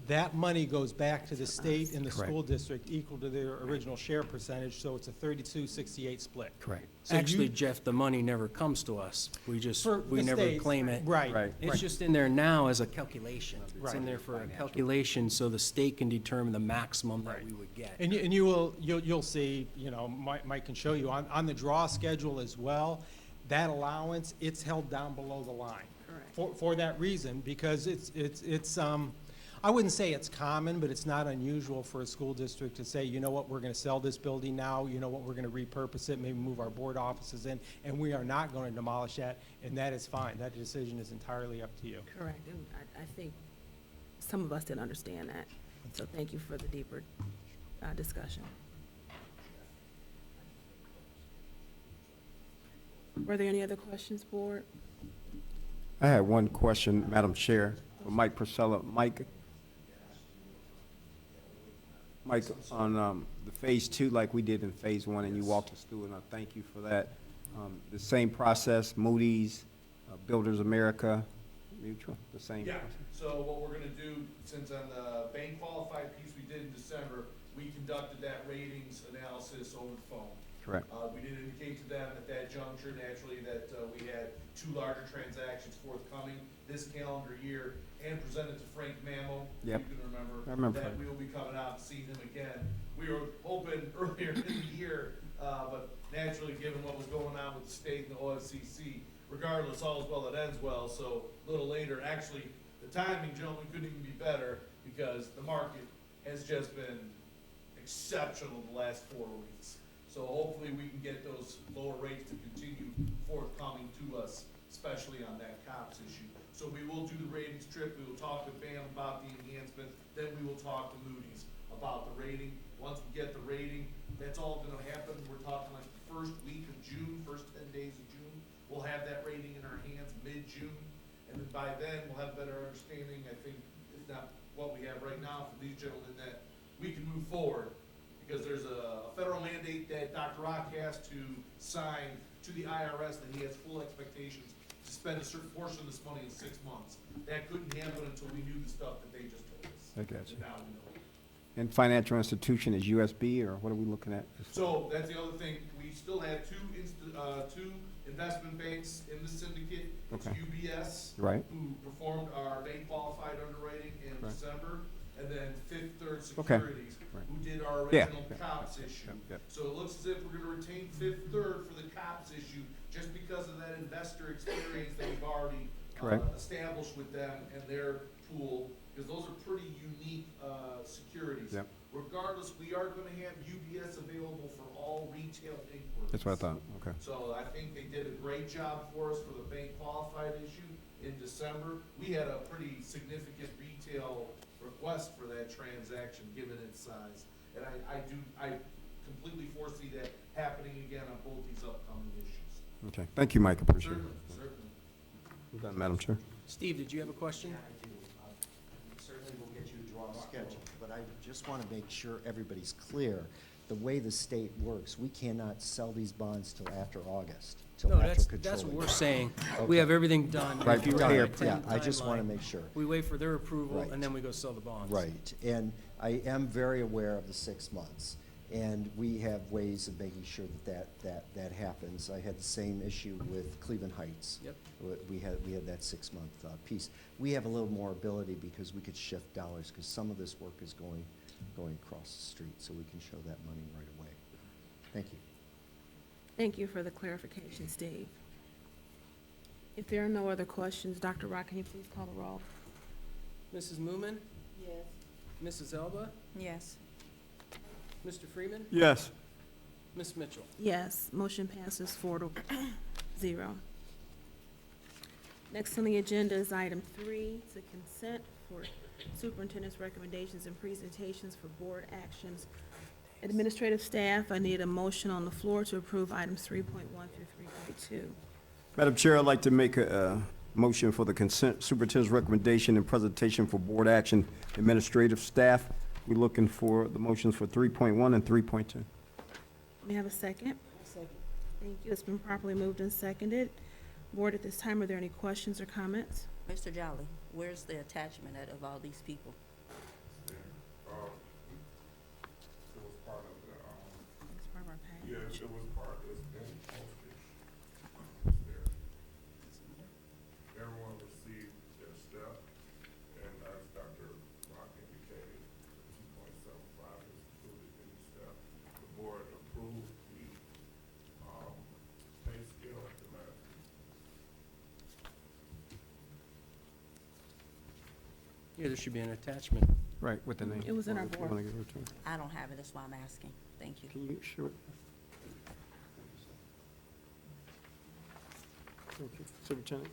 that money goes back to the state and the Correct. school district equal to their original share percentage, so it's a 32-68 split. Correct. So Actually, you- Jeff, the money never comes to us. We For never the state, claim it. Right. Right. It's just in there now as a calculation. It's Right. in there for a calculation, so the state can determine the maximum that we would get. And you'll see, Mike can show you, on the draw schedule as well, that allowance, it's held down below the line. Correct. For that reason, because it's I wouldn't say it's common, but it's not unusual for a school district to say, you know what, we're going to sell this building now, you know what, we're going to repurpose it, maybe move our board offices in, and we are not going to demolish that, and that is fine. That decision is entirely up to you. Correct, and I think some of us didn't understand that, so thank you for the deeper discussion. Were there any other questions, board? I had one question, Madam Chair, for Mike Priscilla. Mike, on the phase 2, like we did in phase 1, and you walked us through, and I thank you for that. The same process, Moody's, Builders America, Mutual, the same? Yeah, process? so what we're gonna do, since on the bank qualified piece we did in December, we conducted that ratings analysis over the phone. Correct. We did indicate to them at that juncture, naturally, that we had 2 larger transactions forthcoming this calendar year, and presented to Frank Mammo. Yep. You can remember. I remember that Frank. we will be coming out and seeing him again. We were hoping earlier in the year, but naturally, given what was going on with the state and the OFCC, regardless, all's well that ends well, so a little later, actually, the timing, gentlemen, couldn't even be better, because the market has just been exceptional the last 4 weeks. So hopefully we can get those lower rates to continue forthcoming to us, especially on that COPS issue. So we will do the ratings trip, we will talk to BAM about the enhancement, then we will talk to Moody's about the rating. Once we get the rating, that's all gonna happen, we're talking like the first week of June, first 10 days of June. We'll have that rating in our hands mid-June, and then by then, we'll have a better understanding, I think, if not what we have right now from these gentlemen, that we can move forward. Because there's a federal mandate that Dr. Rock has to sign to the IRS that he has full expectations to spend a certain portion of this money in 6 months. That couldn't happen until we knew the stuff that they just told us. I got you. And now we know. And financial institution is USB, or what are we looking at? So that's the other thing, we still have two investment banks in the syndicate. It's Okay. UBS. Right. Who performed our bank qualified underwriting in Right. December, and then Fifth Third Okay. Securities, Right. who did our Yeah. original COPS issue. Yep. So it looks as if we're gonna retain Fifth Third for the COPS issue, just because of that investor experience that we've already Correct. established with them and their pool, because those are pretty unique securities. Yep. Regardless, we are gonna have UBS available for all retail inquiries. That's what I thought, okay. So I think they did a great job for us for the bank qualified issue in December. We had a pretty significant retail request for that transaction, given its size. And I completely foresee that happening again on both these upcoming issues. Okay, thank you, Mike, appreciate it. Certainly. You got it, Madam Chair. Steve, did you have a question? Yeah, I do. Certainly we'll get you a draw schedule, but I just want to make sure everybody's clear. The way the state works, we cannot sell these bonds till after August, till No, after that's controlling. what we're saying. We Okay. have everything done. Right, If you done. read our Yeah, I just want to timeline, make sure. We wait for their approval, Right. and then we go sell the bonds. Right, and I am very aware of the 6 months, and we have ways of making sure that happens. I had the same issue with Cleveland Heights. Yep. We had that 6-month piece. We have a little more ability because we could shift dollars, because some of this work is going across the street, so we can show that money right away. Thank you. Thank you for the clarification, Steve. If there are no other questions, Dr. Rock, can you please call the roll? Mrs. Moomin? Yes. Mrs. Elba? Yes. Mr. Freeman? Yes. Ms. Mitchell? Yes, motion passes 4-0. Next on the agenda is item 3, to consent for superintendent's recommendations and presentations for board actions. Administrative staff, I need a motion on the floor to approve items 3.1 through 3.2. Madam Chair, I'd like to make a motion for the consent superintendent's recommendation and presentation for board action administrative staff. We're looking for the motions for 3.1 and 3.2. May I have a second? Second. Thank you. It's been properly moved and seconded. Board, at this time, are there any questions or comments? Mr. Jolly, where's the attachment of all these people? It was part of the, It's part of our package. yes, it was part, it's been posted. There. Everyone received their step, and as Dr. Rock indicated, 2.75 is included in the step. The board approved the, pay scale at the last meeting. Yeah, there should be an attachment. Right, with the name. It was in our board. Wanna give it to her? I don't have it, that's why I'm asking. Thank you. Can you show it? Thank you. Superintendent?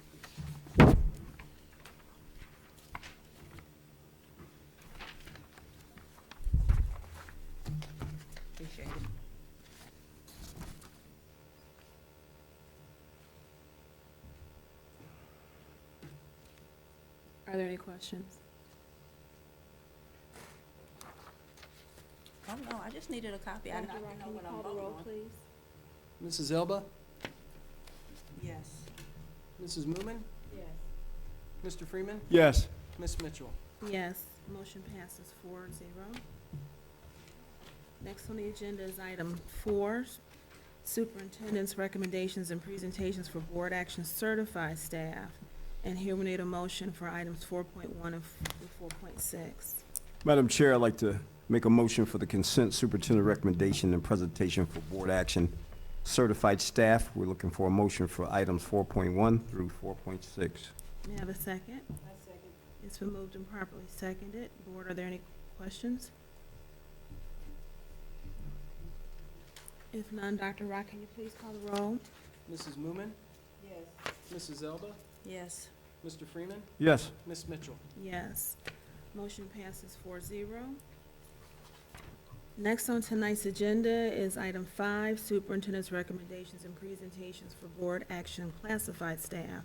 Appreciate it. Are there any questions? Oh, no, I just needed a copy. I Dr. didn't Rock, know can you what I'm call the voting roll, on. please? Mrs. Elba? Yes. Mrs. Moomin? Yes. Mr. Freeman? Yes. Ms. Mitchell? Yes, motion passes 4-0. Next on the agenda is item 4, superintendent's recommendations and presentations for board action certified staff. And here we need a motion for items 4.1 and 4.6. Madam Chair, I'd like to make a motion for the consent superintendent recommendation and presentation for board action certified staff. We're looking for a motion for items 4.1 through 4.6. May I have a second? I second. It's been moved and properly seconded. Board, are there any questions? If none, Dr. Rock, can you please call the roll? Mrs. Moomin? Yes. Mrs. Elba? Yes. Mr. Freeman? Yes. Ms. Mitchell? Yes. Motion passes 4-0. Next on tonight's agenda is item 5, superintendent's recommendations and presentations for board action classified staff.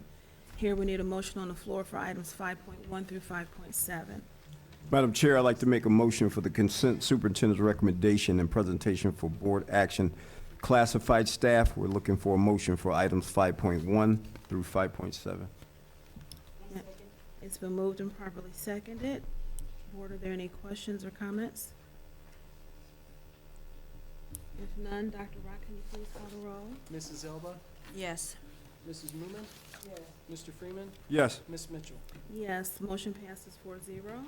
Here we need a motion on the floor for items 5.1 through 5.7. Madam Chair, I'd like to make a motion for the consent superintendent's recommendation and presentation for board action classified staff. We're looking for a motion for items 5.1 through 5.7. It's been moved and properly seconded. Board, are there any questions or comments? If none, Dr. Rock, can you please call the roll? Mrs. Elba? Yes. Mrs. Moomin? Yes. Mr. Freeman? Yes. Ms. Mitchell? Yes, motion passes 4-0.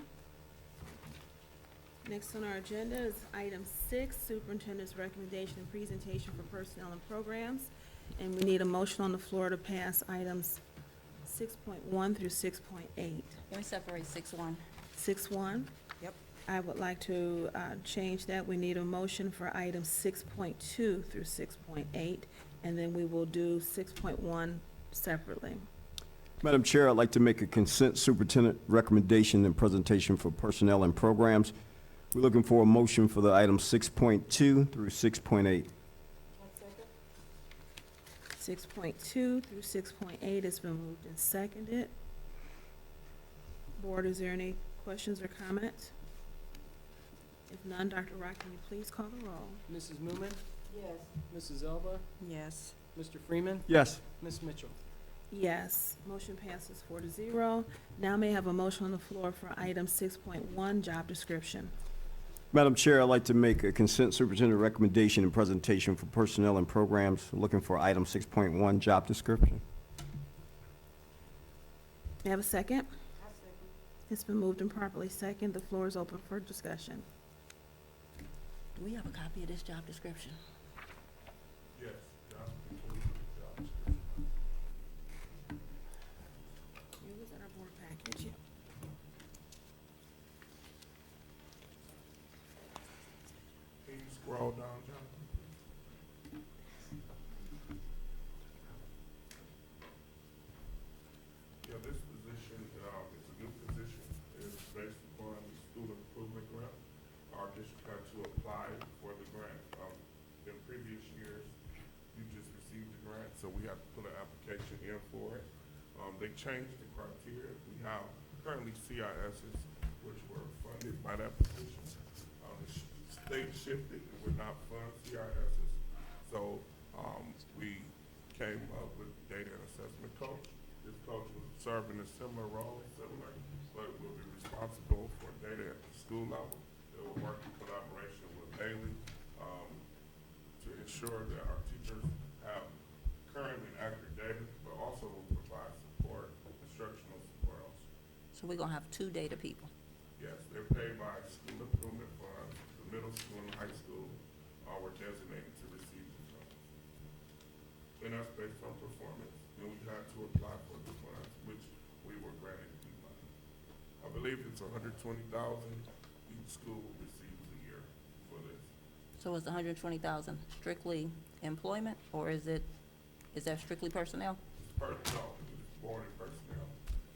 Next on our agenda is item 6, superintendent's recommendation and presentation for personnel and programs. And we need a motion on the floor to pass items 6.1 through 6.8. Can we separate 6-1? 6.1? Yep. I would like to change that. We need a motion for items 6.2 through 6.8, and then we will do 6.1 separately. Madam Chair, I'd like to make a consent superintendent recommendation and presentation for personnel and programs. We're looking for a motion for the items 6.2 through 6.8. 6.2 through 6.8 has been moved and seconded. Board, is there any questions or comments? If none, Dr. Rock, can you please call the roll? Mrs. Moomin? Yes. Mrs. Elba? Yes. Mr. Freeman? Yes. Ms. Mitchell? Yes, motion passes 4-0. Now may I have a motion on the floor for item 6.1, job description. Madam Chair, I'd like to make a consent superintendent recommendation and presentation for personnel and programs. Looking for item 6.1, job description. May I have a second? I second. It's been moved and properly second. The floor is open for discussion. Do we have a copy of this job description? Yes. Job description. It was in our board package. Can you scroll down, Jonathan? Yeah, this position, it's a new position. It's based upon the school improvement grant. Our district had to apply for the grant. In previous years, you just received the grant, so we have to put an application in for it. They changed the criteria. We have currently CISs, which were funded by that position. The state shifted and would not fund CISs. So, we came up with data and assessment coach. This coach will serve in a similar role, but will be responsible for data at the school level. It will work in collaboration with Bailey, to ensure that our teachers have current and accurate data, but also will provide support, instructional support also. So we're gonna have 2 data people. Yes, they're paid by school improvement funds. The middle school and high school were designated to receive the funds. And that's based on performance. And we had to apply for the funds, which we were granted the money. I believe it's $120,000 each school receives a year for this. So is the 120,000 strictly employment, or is that strictly personnel? No, it's board and personnel.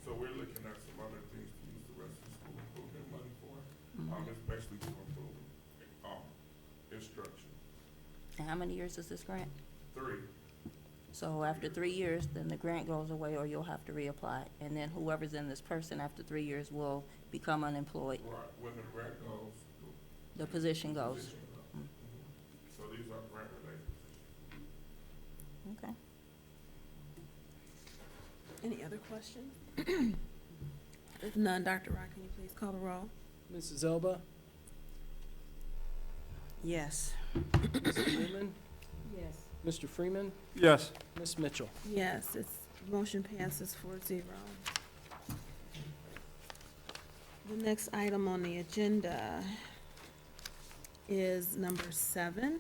So we're looking at some other things to use the rest of the school improvement money for. It's basically to improve instruction. And how many years is this grant? 3. So after 3 years, then the grant goes away, or you'll have to reapply. And then whoever's in this person after 3 years will become unemployed. Right, when the grant goes, The position goes. position goes. So these are grant related positions. Okay. Any other questions? If none, Dr. Rock, can you please call the roll? Mrs. Elba? Yes. Mrs. Newman? Yes. Mr. Freeman? Yes. Ms. Mitchell? Yes, motion passes 4-0. The next item on the agenda is number 7,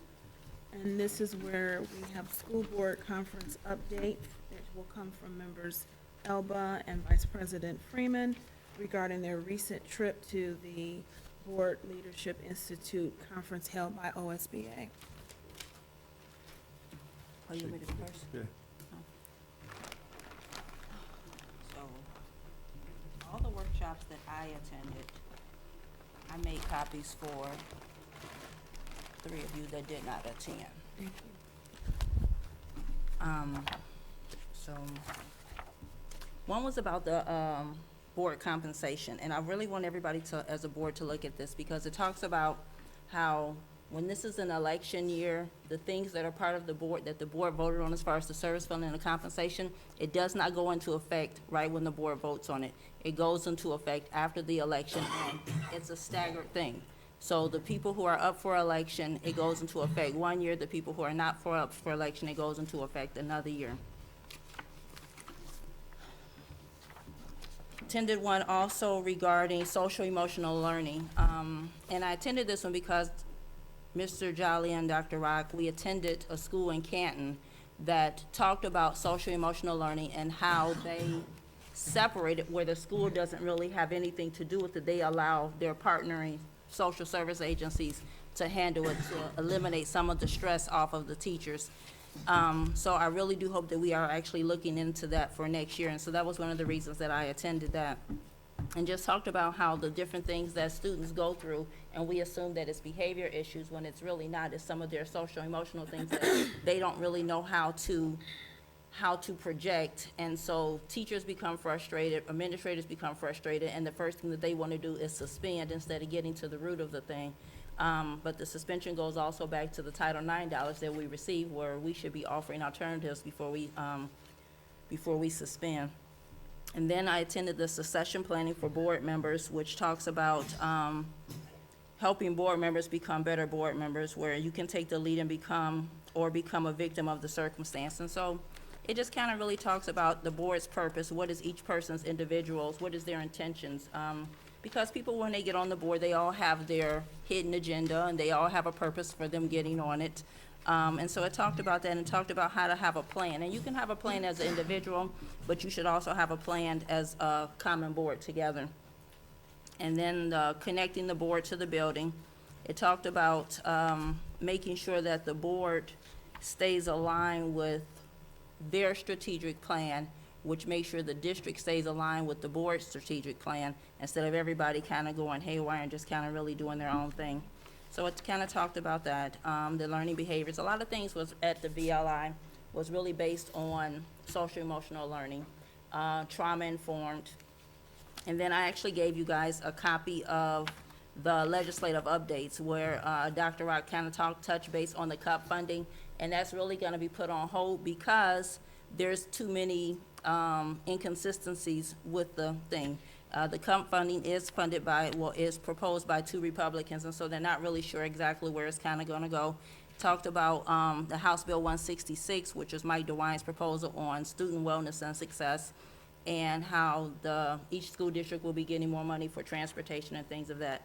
and this is where we have school board conference update. It will come from members Elba and Vice President Freeman regarding their recent trip to the Board Leadership Institute conference held by OSBA. Oh, you want me to go first? Yeah. So, all the workshops that I attended, I made copies for 3 of you that did not attend. Thank you. So, one was about the, board compensation, and I really want everybody to, as a board, to look at this, because it talks about how, when this is an election year, the things that are part of the board, that the board voted on as far as the service fund and the compensation, it does not go into effect right when the board votes on it. It goes into effect after the election, and it's a staggered thing. So the people who are up for election, it goes into effect 1 year. The people who are not up for election, it goes into effect another year. Attended one also regarding social emotional learning. And I attended this one because Mr. Jolly and Dr. Rock, we attended a school in Canton that talked about social emotional learning and how they separated, where the school doesn't really have anything to do with it. They allow their partnering social service agencies to handle it, to eliminate some of the stress off of the teachers. So I really do hope that we are actually looking into that for next year. And so that was one of the reasons that I attended that. And just talked about how the different things that students go through, and we assume that it's behavior issues when it's really not. It's some of their social emotional things that they don't really know how to project. And so teachers become frustrated, administrators become frustrated, and the first thing that they want to do is suspend instead of getting to the root of the thing. But the suspension goes also back to the Title IX dollars that we receive, where we should be offering alternatives before we suspend. And then I attended the succession planning for board members, which talks about helping board members become better board members, where you can take the lead and become a victim of the circumstance. And so it just kind of really talks about the board's purpose. What is each person's individuals? What is their intentions? Because people, when they get on the board, they all have their hidden agenda, and they all have a purpose for them getting on it. And so it talked about that, and talked about how to have a plan. And you can have a plan as an individual, but you should also have a plan as a common board together. And then connecting the board to the building. It talked about making sure that the board stays aligned with their strategic plan, which makes sure the district stays aligned with the board's strategic plan, instead of everybody kind of going haywire and just kind of really doing their own thing. So it kind of talked about that, the learning behaviors. A lot of things was at the VLI was really based on social emotional learning, trauma informed. And then I actually gave you guys a copy of the legislative updates, where Dr. Rock kind of touched base on the CUP funding, and that's really going to be put on hold because there's too many inconsistencies with the thing. The CUP funding is is proposed by 2 Republicans, and so they're not really sure exactly where it's kind of going to go. Talked about the House Bill 166, which is Mike DeWine's proposal on student wellness and success, and how each school district will be getting more money for transportation and things of that.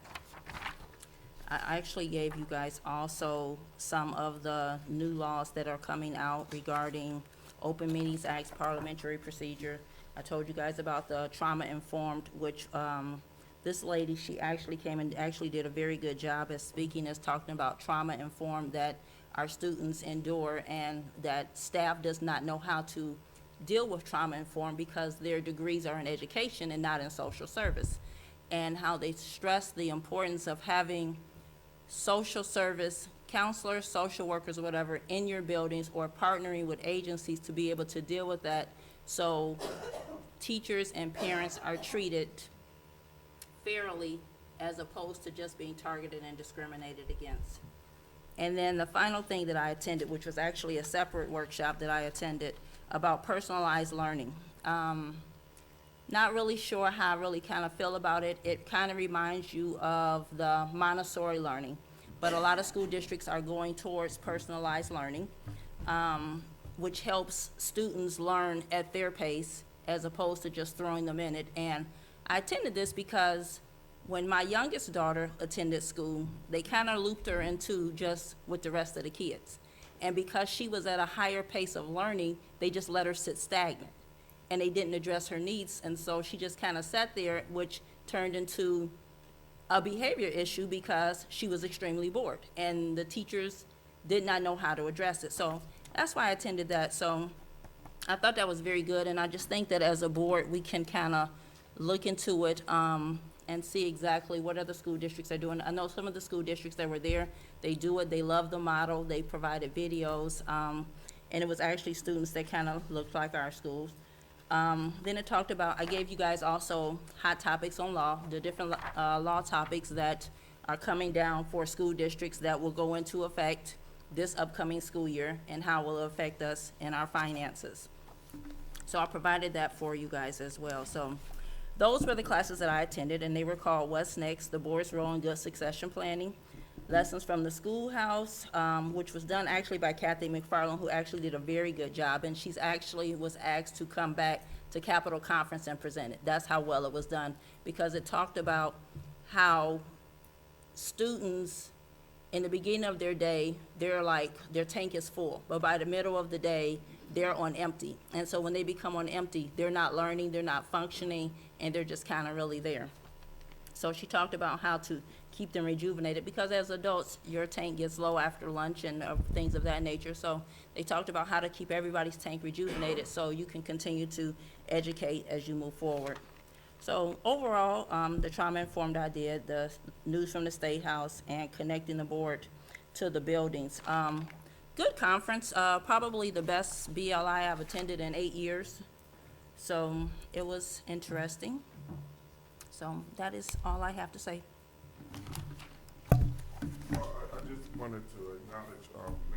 I actually gave you guys also some of the new laws that are coming out regarding Open Meetings Act, parliamentary procedure. I told you guys about the trauma-informed, which this lady, she actually came and actually did a very good job as speaking, as talking about trauma-informed that our students endure, and that staff does not know how to deal with trauma-informed because their degrees are in education and not in social service, and how they stress the importance of having social service counselors, social workers, whatever, in your buildings, or partnering with agencies to be able to deal with that, so teachers and parents are treated fairly as opposed to just being targeted and discriminated against. And then the final thing that I attended, which was actually a separate workshop that I attended, about personalized learning. Not really sure how I really kind of feel about it. It kind of reminds you of the Montessori learning, but a lot of school districts are going towards personalized learning, which helps students learn at their pace as opposed to just throwing them in it. And I attended this because when my youngest daughter attended school, they kind of looped her into just with the rest of the kids. And because she was at a higher pace of learning, they just let her sit stagnant. And they didn't address her needs, and so she just kind of sat there, which turned into a behavior issue because she was extremely bored, and the teachers did not know how to address it. So that's why I attended that. So I thought that was very good, and I just think that as a board, we can kind of look into it and see exactly what other school districts are doing. I know some of the school districts that were there, they do it, they love the model, they provided videos, and it was actually students that kind of looked like our schools. Then it talked about, I gave you guys also hot topics on law, the different law topics that are coming down for school districts that will go into effect this upcoming school year and how it will affect us in our finances. So I provided that for you guys as well. So those were the classes that I attended, and they were called What's Next, the Board's Role in Good Succession Planning, Lessons from the Schoolhouse, which was done actually by Kathy McFarland, who actually did a very good job, and she's actually was asked to come back to Capitol Conference and present it. That's how well it was done, because it talked about how students, in the beginning of their day, they're like, their tank is full, but by the middle of the day, they're on empty. And so when they become on empty, they're not learning, they're not functioning, and they're just kind of really there. So she talked about how to keep them rejuvenated, because as adults, your tank gets low after lunch and things of that nature. So they talked about how to keep everybody's tank rejuvenated so you can continue to educate as you move forward. So overall, the trauma-informed idea, the news from the State House, and connecting the board to the buildings. Good conference, probably the best BLI I've attended in 8 years. So it was interesting. So that is all I have to say. Well, I just wanted to acknowledge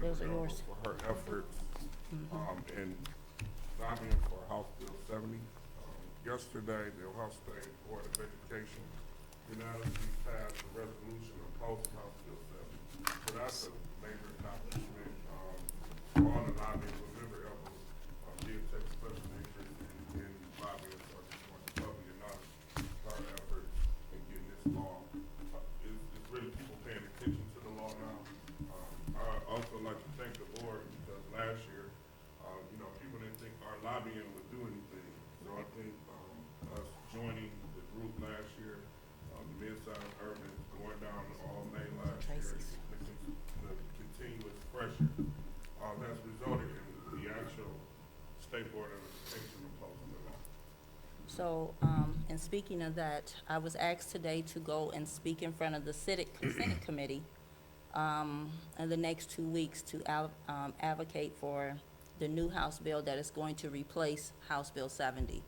Those Ms. are Elba yours. for her efforts in lobbying for House Bill 70. Yesterday, the Ohio State Board of Education unanimously passed a resolution opposing House Bill 70. So that's a major accomplishment for all the lobbying. Remember, Elba did take special interest in lobbying, so I just want to publicly acknowledge her efforts in getting this law. It's really people paying attention to the law now. I also like to thank the board, because last year, people didn't think our lobbying would do anything. So I think us joining the group last year, Mid-South Urban, going down all main last year, the continuous pressure has resulted in the actual State Board of Education opposing the law. So, and speaking of that, I was asked today to go and speak in front of the Senate Committee in the next 2 weeks to advocate for the new House bill that is going to replace House Bill 70,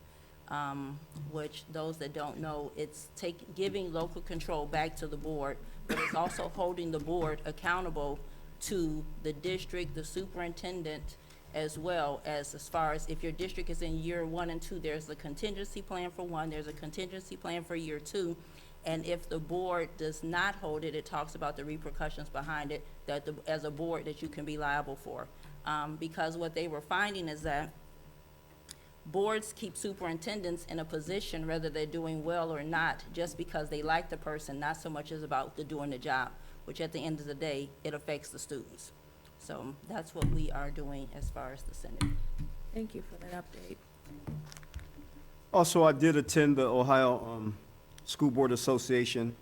which those that don't know, it's giving local control back to the board, but it's also holding the board accountable to the district, the superintendent, as well as far as if your district is in year 1 and 2, there's a contingency plan for 1, there's a contingency plan for year 2, and if the board does not hold it, it talks about the repercussions behind it that as a board that you can be liable for. Because what they were finding is that boards keep superintendents in a position whether they're doing well or not, just because they like the person, not so much as about the doing the job, which at the end of the day, it affects the students. So that's what we are doing as far as the Senate. Thank you for that update. Also, I did attend the Ohio School Board Association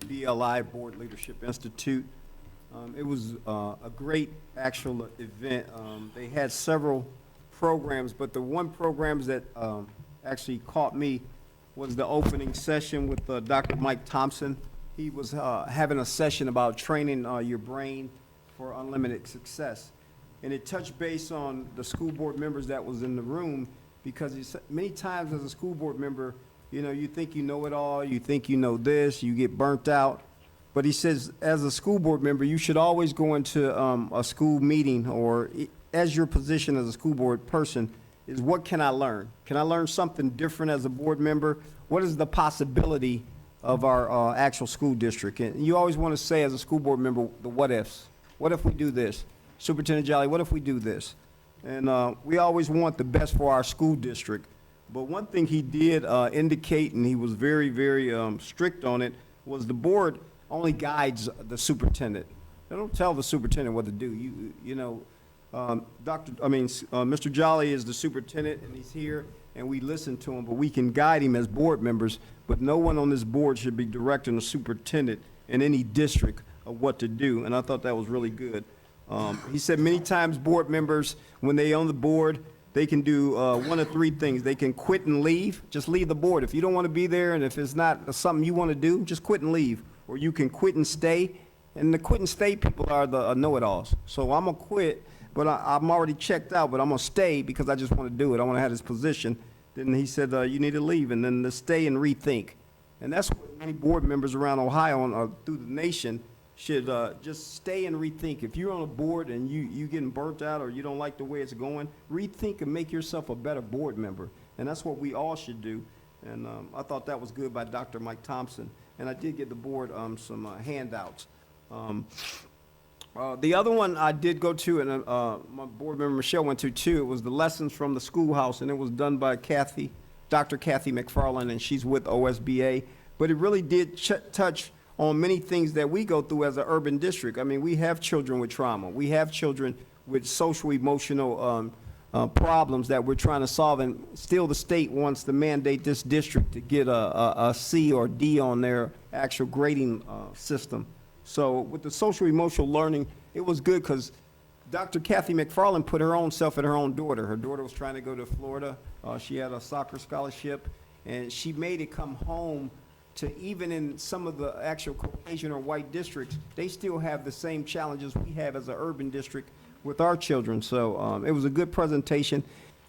BLI Board Leadership Institute. It was a great actual event. They had several programs, but the one programs that actually caught me was the opening session with Dr. Mike Thompson. He was having a session about training your brain for unlimited success. And it touched base on the school board members that was in the room, because many times as a school board member, you think you know it all, you think you know this, you get burnt out. But he says, as a school board member, you should always go into a school meeting, or as your position as a school board person, is what can I learn? Can I learn something different as a board member? What is the possibility of our actual school district? And you always want to say as a school board member, the what ifs. What if we do this? Superintendent Jolly, what if we do this? And we always want the best for our school district. But one thing he did indicate, and he was very, very strict on it, was the board only guides the superintendent. They don't tell the superintendent what to do. Mr. Jolly is the superintendent, and he's here, and we listen to him, but we can guide him as board members, but no one on this board should be directing the superintendent in any district of what to do, and I thought that was really good. He said many times board members, when they on the board, they can do one of three things. They can quit and leave, just leave the board. If you don't want to be there, and if it's not something you want to do, just quit and leave. Or you can quit and stay, and the quit and stay people are the know-it-alls. So I'm going to quit, but I'm already checked out, but I'm going to stay because I just want to do it. I want to have this position. Then he said, you need to leave, and then to stay and rethink. And that's what many board members around Ohio and through the nation should just stay and rethink. If you're on a board and you getting burnt out or you don't like the way it's going, rethink and make yourself a better board member. And that's what we all should do. And I thought that was good by Dr. Mike Thompson. And I did give the board some handouts. The other one I did go to, and my board member Michelle went to too, it was the lessons from the schoolhouse, and it was done by Dr. Kathy McFarland, and she's with OSBA. But it really did touch on many things that we go through as an urban district. I mean, we have children with trauma. We have children with social, emotional problems that we're trying to solve, and still the state wants to mandate this district to get a C or D on their actual grading system. So with the social, emotional learning, it was good because Dr. Kathy McFarland put her own self and her own daughter. Her daughter was trying to go to Florida. She had a soccer scholarship, and she made it come home to even in some of the actual Caucasian or white districts, they still have the same challenges we have as an urban district with our children. So it was a good presentation.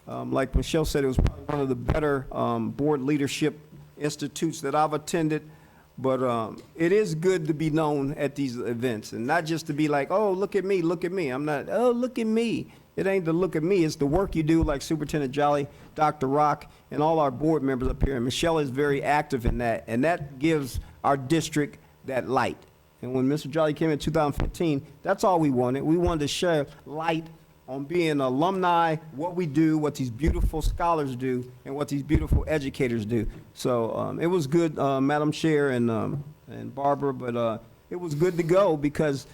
Like Michelle said, it was probably one of the better board leadership institutes that I've attended. But it is good to be known at these events and not just to be like, oh, look at me, look at me. I'm not, oh, look at me. It ain't the look at me. It's the work you do, like Superintendent Jolly, Dr. Rock, and all our board members up here. And Michelle is very active in that. And that gives our district that light. And when Mr. Jolly came in 2015, that's all we wanted. We wanted to share light on being alumni, what we do, what these beautiful scholars do, and what these beautiful educators do. So it was good, Madam Chair and Barbara, but it was good to go because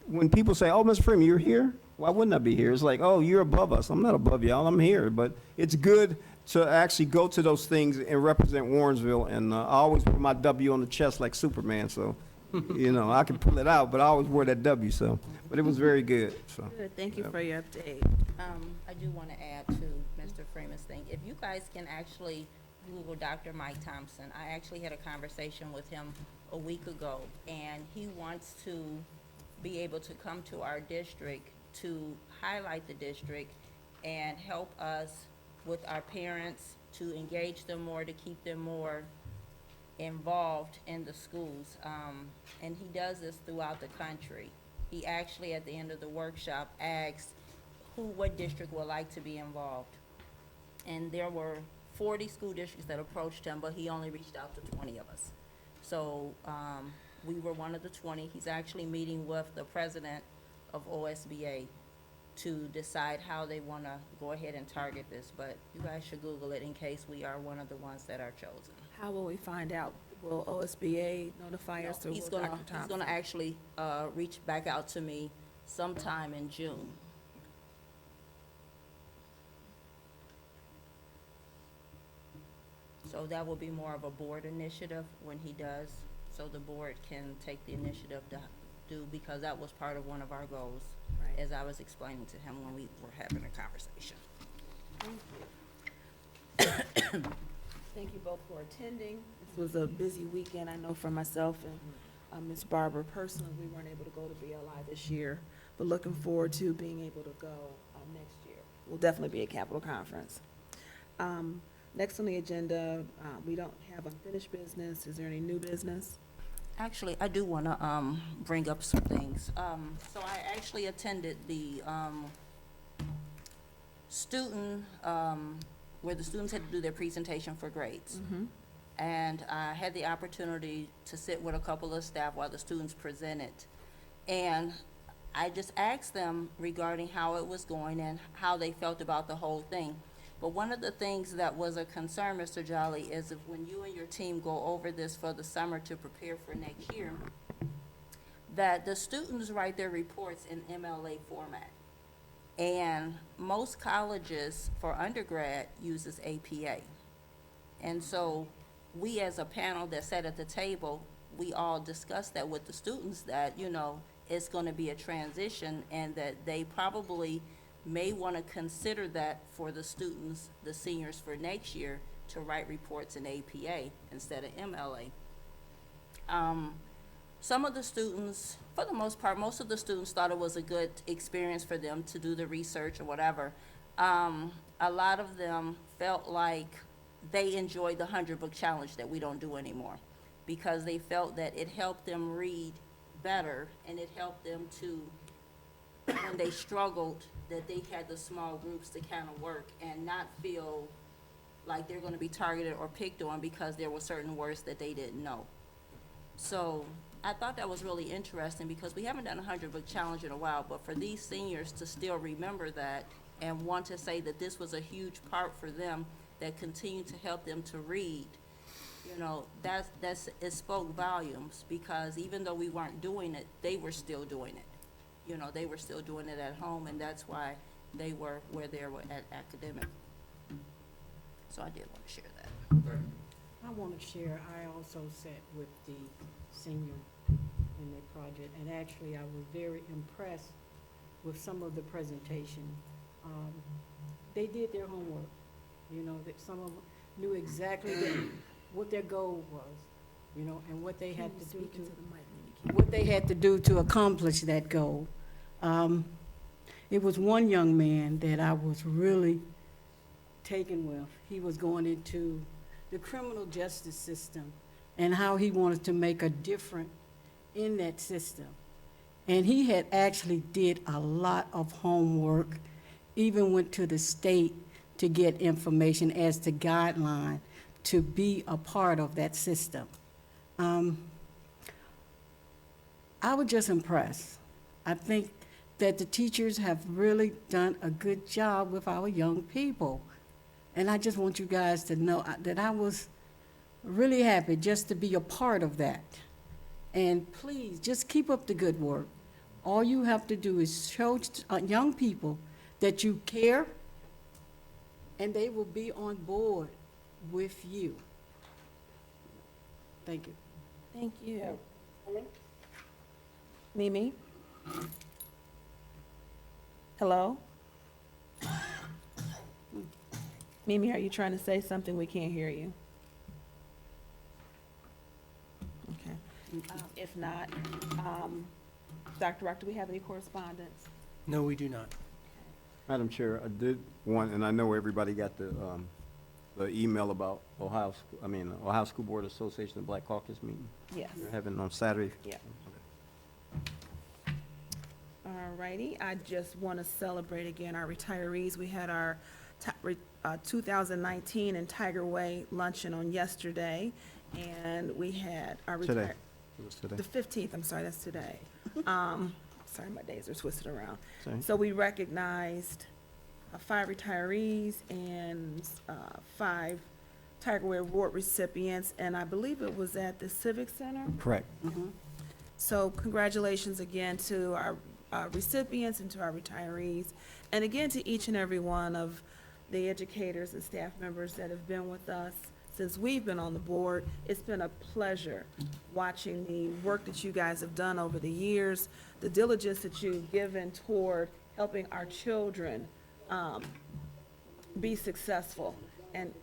when people say, oh, Mr. Freeman, you're here? Why wouldn't I be here? It's like, oh, you're above us. I'm not above y'all. I'm here. But it's good to actually go to those things and represent Warrensville. And I always put my W on the chest like Superman. So, I can pull it out, but I always wear that W. So, but it was very good. So. Good. Thank you for your update. I do want to add to Mr. Freeman's thing. If you guys can actually Google Dr. Mike Thompson, I actually had a conversation with him a week ago, and he wants to be able to come to our district to highlight the district and help us with our parents to engage them more, to keep them more involved in the schools. And he does this throughout the country. He actually, at the end of the workshop, asked what district would like to be involved. And there were 40 school districts that approached him, but he only reached out to 20 of us. So we were one of the 20. He's actually meeting with the president of OSBA to decide how they want to go ahead and target this, but you guys should Google it in case we are one of the ones that are chosen. How will we find out? Will OSBA notify us, or will Dr. Thompson? He's gonna actually reach back out to me sometime in June. So that will be more of a board initiative when he does, so the board can take the initiative to do, because that was part of one of our goals, right, as I was explaining to him when we were having a conversation. Thank you. Thank you both for attending. This was a busy weekend, I know, for myself and Ms. Barbara. Personally, we weren't able to go to BLI this year, but looking forward to being able to go next year. We'll definitely be at Capitol Conference. Next on the agenda, we don't have unfinished business. Is there any new business? Actually, I do want to bring up some things. So I actually attended the student, where the students had to do their presentation for grades. And I had the opportunity to sit with a couple of staff while the students presented. And I just asked them regarding how it was going and how they felt about the whole thing. But one of the things that was a concern, Mr. Jolly, is if when you and your team go over this for the summer to prepare for next year, that the students write their reports in MLA format. And most colleges for undergrad uses APA. And so we as a panel that sat at the table, we all discussed that with the students that, you know, it's going to be a transition and that they probably may want to consider that for the students, the seniors for next year, to write reports in APA instead of MLA. Some of the students, for the most part, most of the students thought it was a good experience for them to do the research or whatever. A lot of them felt like they enjoyed the 100-book challenge that we don't do anymore, because they felt that it helped them read better and it helped them to, when they struggled, that they had the small groups to kind of work and not feel like they're going to be targeted or picked on because there were certain words that they didn't know. So I thought that was really interesting, because we haven't done a 100-book challenge in a while, but for these seniors to still remember that and want to say that this was a huge part for them that continued to help them to read, you know, it spoke volumes, because even though we weren't doing it, they were still doing it. You know, they were still doing it at home, and that's why they were where they were at academic. So I did want to share that. I want to share, I also sat with the senior in their project, and actually I was very impressed with some of the presentation. They did their homework, you know, that some of them knew exactly what their goal was, you know, and what they had to do to accomplish that goal. It was one young man that I was really taken with. He was going into the criminal justice system and how he wanted to make a difference in that system. And he had actually did a lot of homework, even went to the state to get information as the guideline to be a part of that system. I was just impressed. I think that the teachers have really done a good job with our young people. And I just want you guys to know that I was really happy just to be a part of that. And please, just keep up the good work. All you have to do is show young people that you care, and they will be on board with you. Thank you. Thank you. Mimi? Hello? Mimi, are you trying to say something? We can't hear you. Okay. If not, Dr. Rock, do we have any correspondence? No, we do not. Madam Chair, I did want, and I know everybody got the email about Ohio School Board Association of Black Caucus meeting. Yes. We're having on Saturday. Yeah. All righty, I just want to celebrate again our retirees. We had our 2019 in Tiger Way luncheon on yesterday, and we had our Today. It was today. the 15th, I'm sorry, that's today. Sorry, my days are twisted around. Sorry. So we recognized 5 retirees and 5 Tiger Way Award recipients, and I believe it was at the Civic Center. Correct. So congratulations again to our recipients and to our retirees, and again to each and every one of the educators and staff members that have been with us since we've been on the board. It's been a pleasure watching the work that you guys have done over the years, the diligence that you've given toward helping our children be successful. And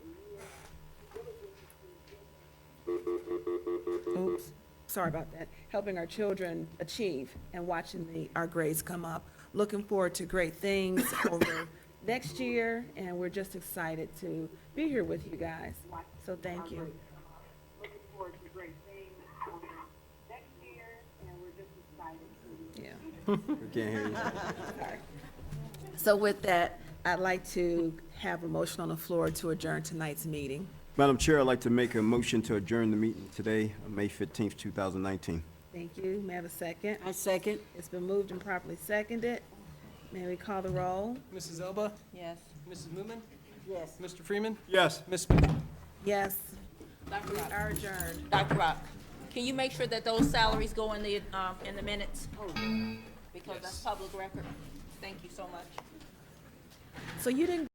oops, sorry about that. Helping our children achieve and watching our grades come up. Looking forward to great things over next year, and we're just excited to be here with you guys. So thank you. Looking forward to great things next year, and we're just excited to. Yeah. We can't hear you. So with that, I'd like to have a motion on the floor to adjourn tonight's meeting. Madam Chair, I'd like to make a motion to adjourn the meeting today, May 15th, 2019. Thank you. May I have a second? I second. It's been moved and properly seconded. May we call the roll? Mrs. Elba? Yes. Mrs. Newman? Yes. Mr. Freeman? Yes. Ms. Smith? Yes, Dr. we Rock? are adjourned. Dr. Rock, can you make sure that those salaries go in the minutes? Because that's public record. Thank you so much. So you didn't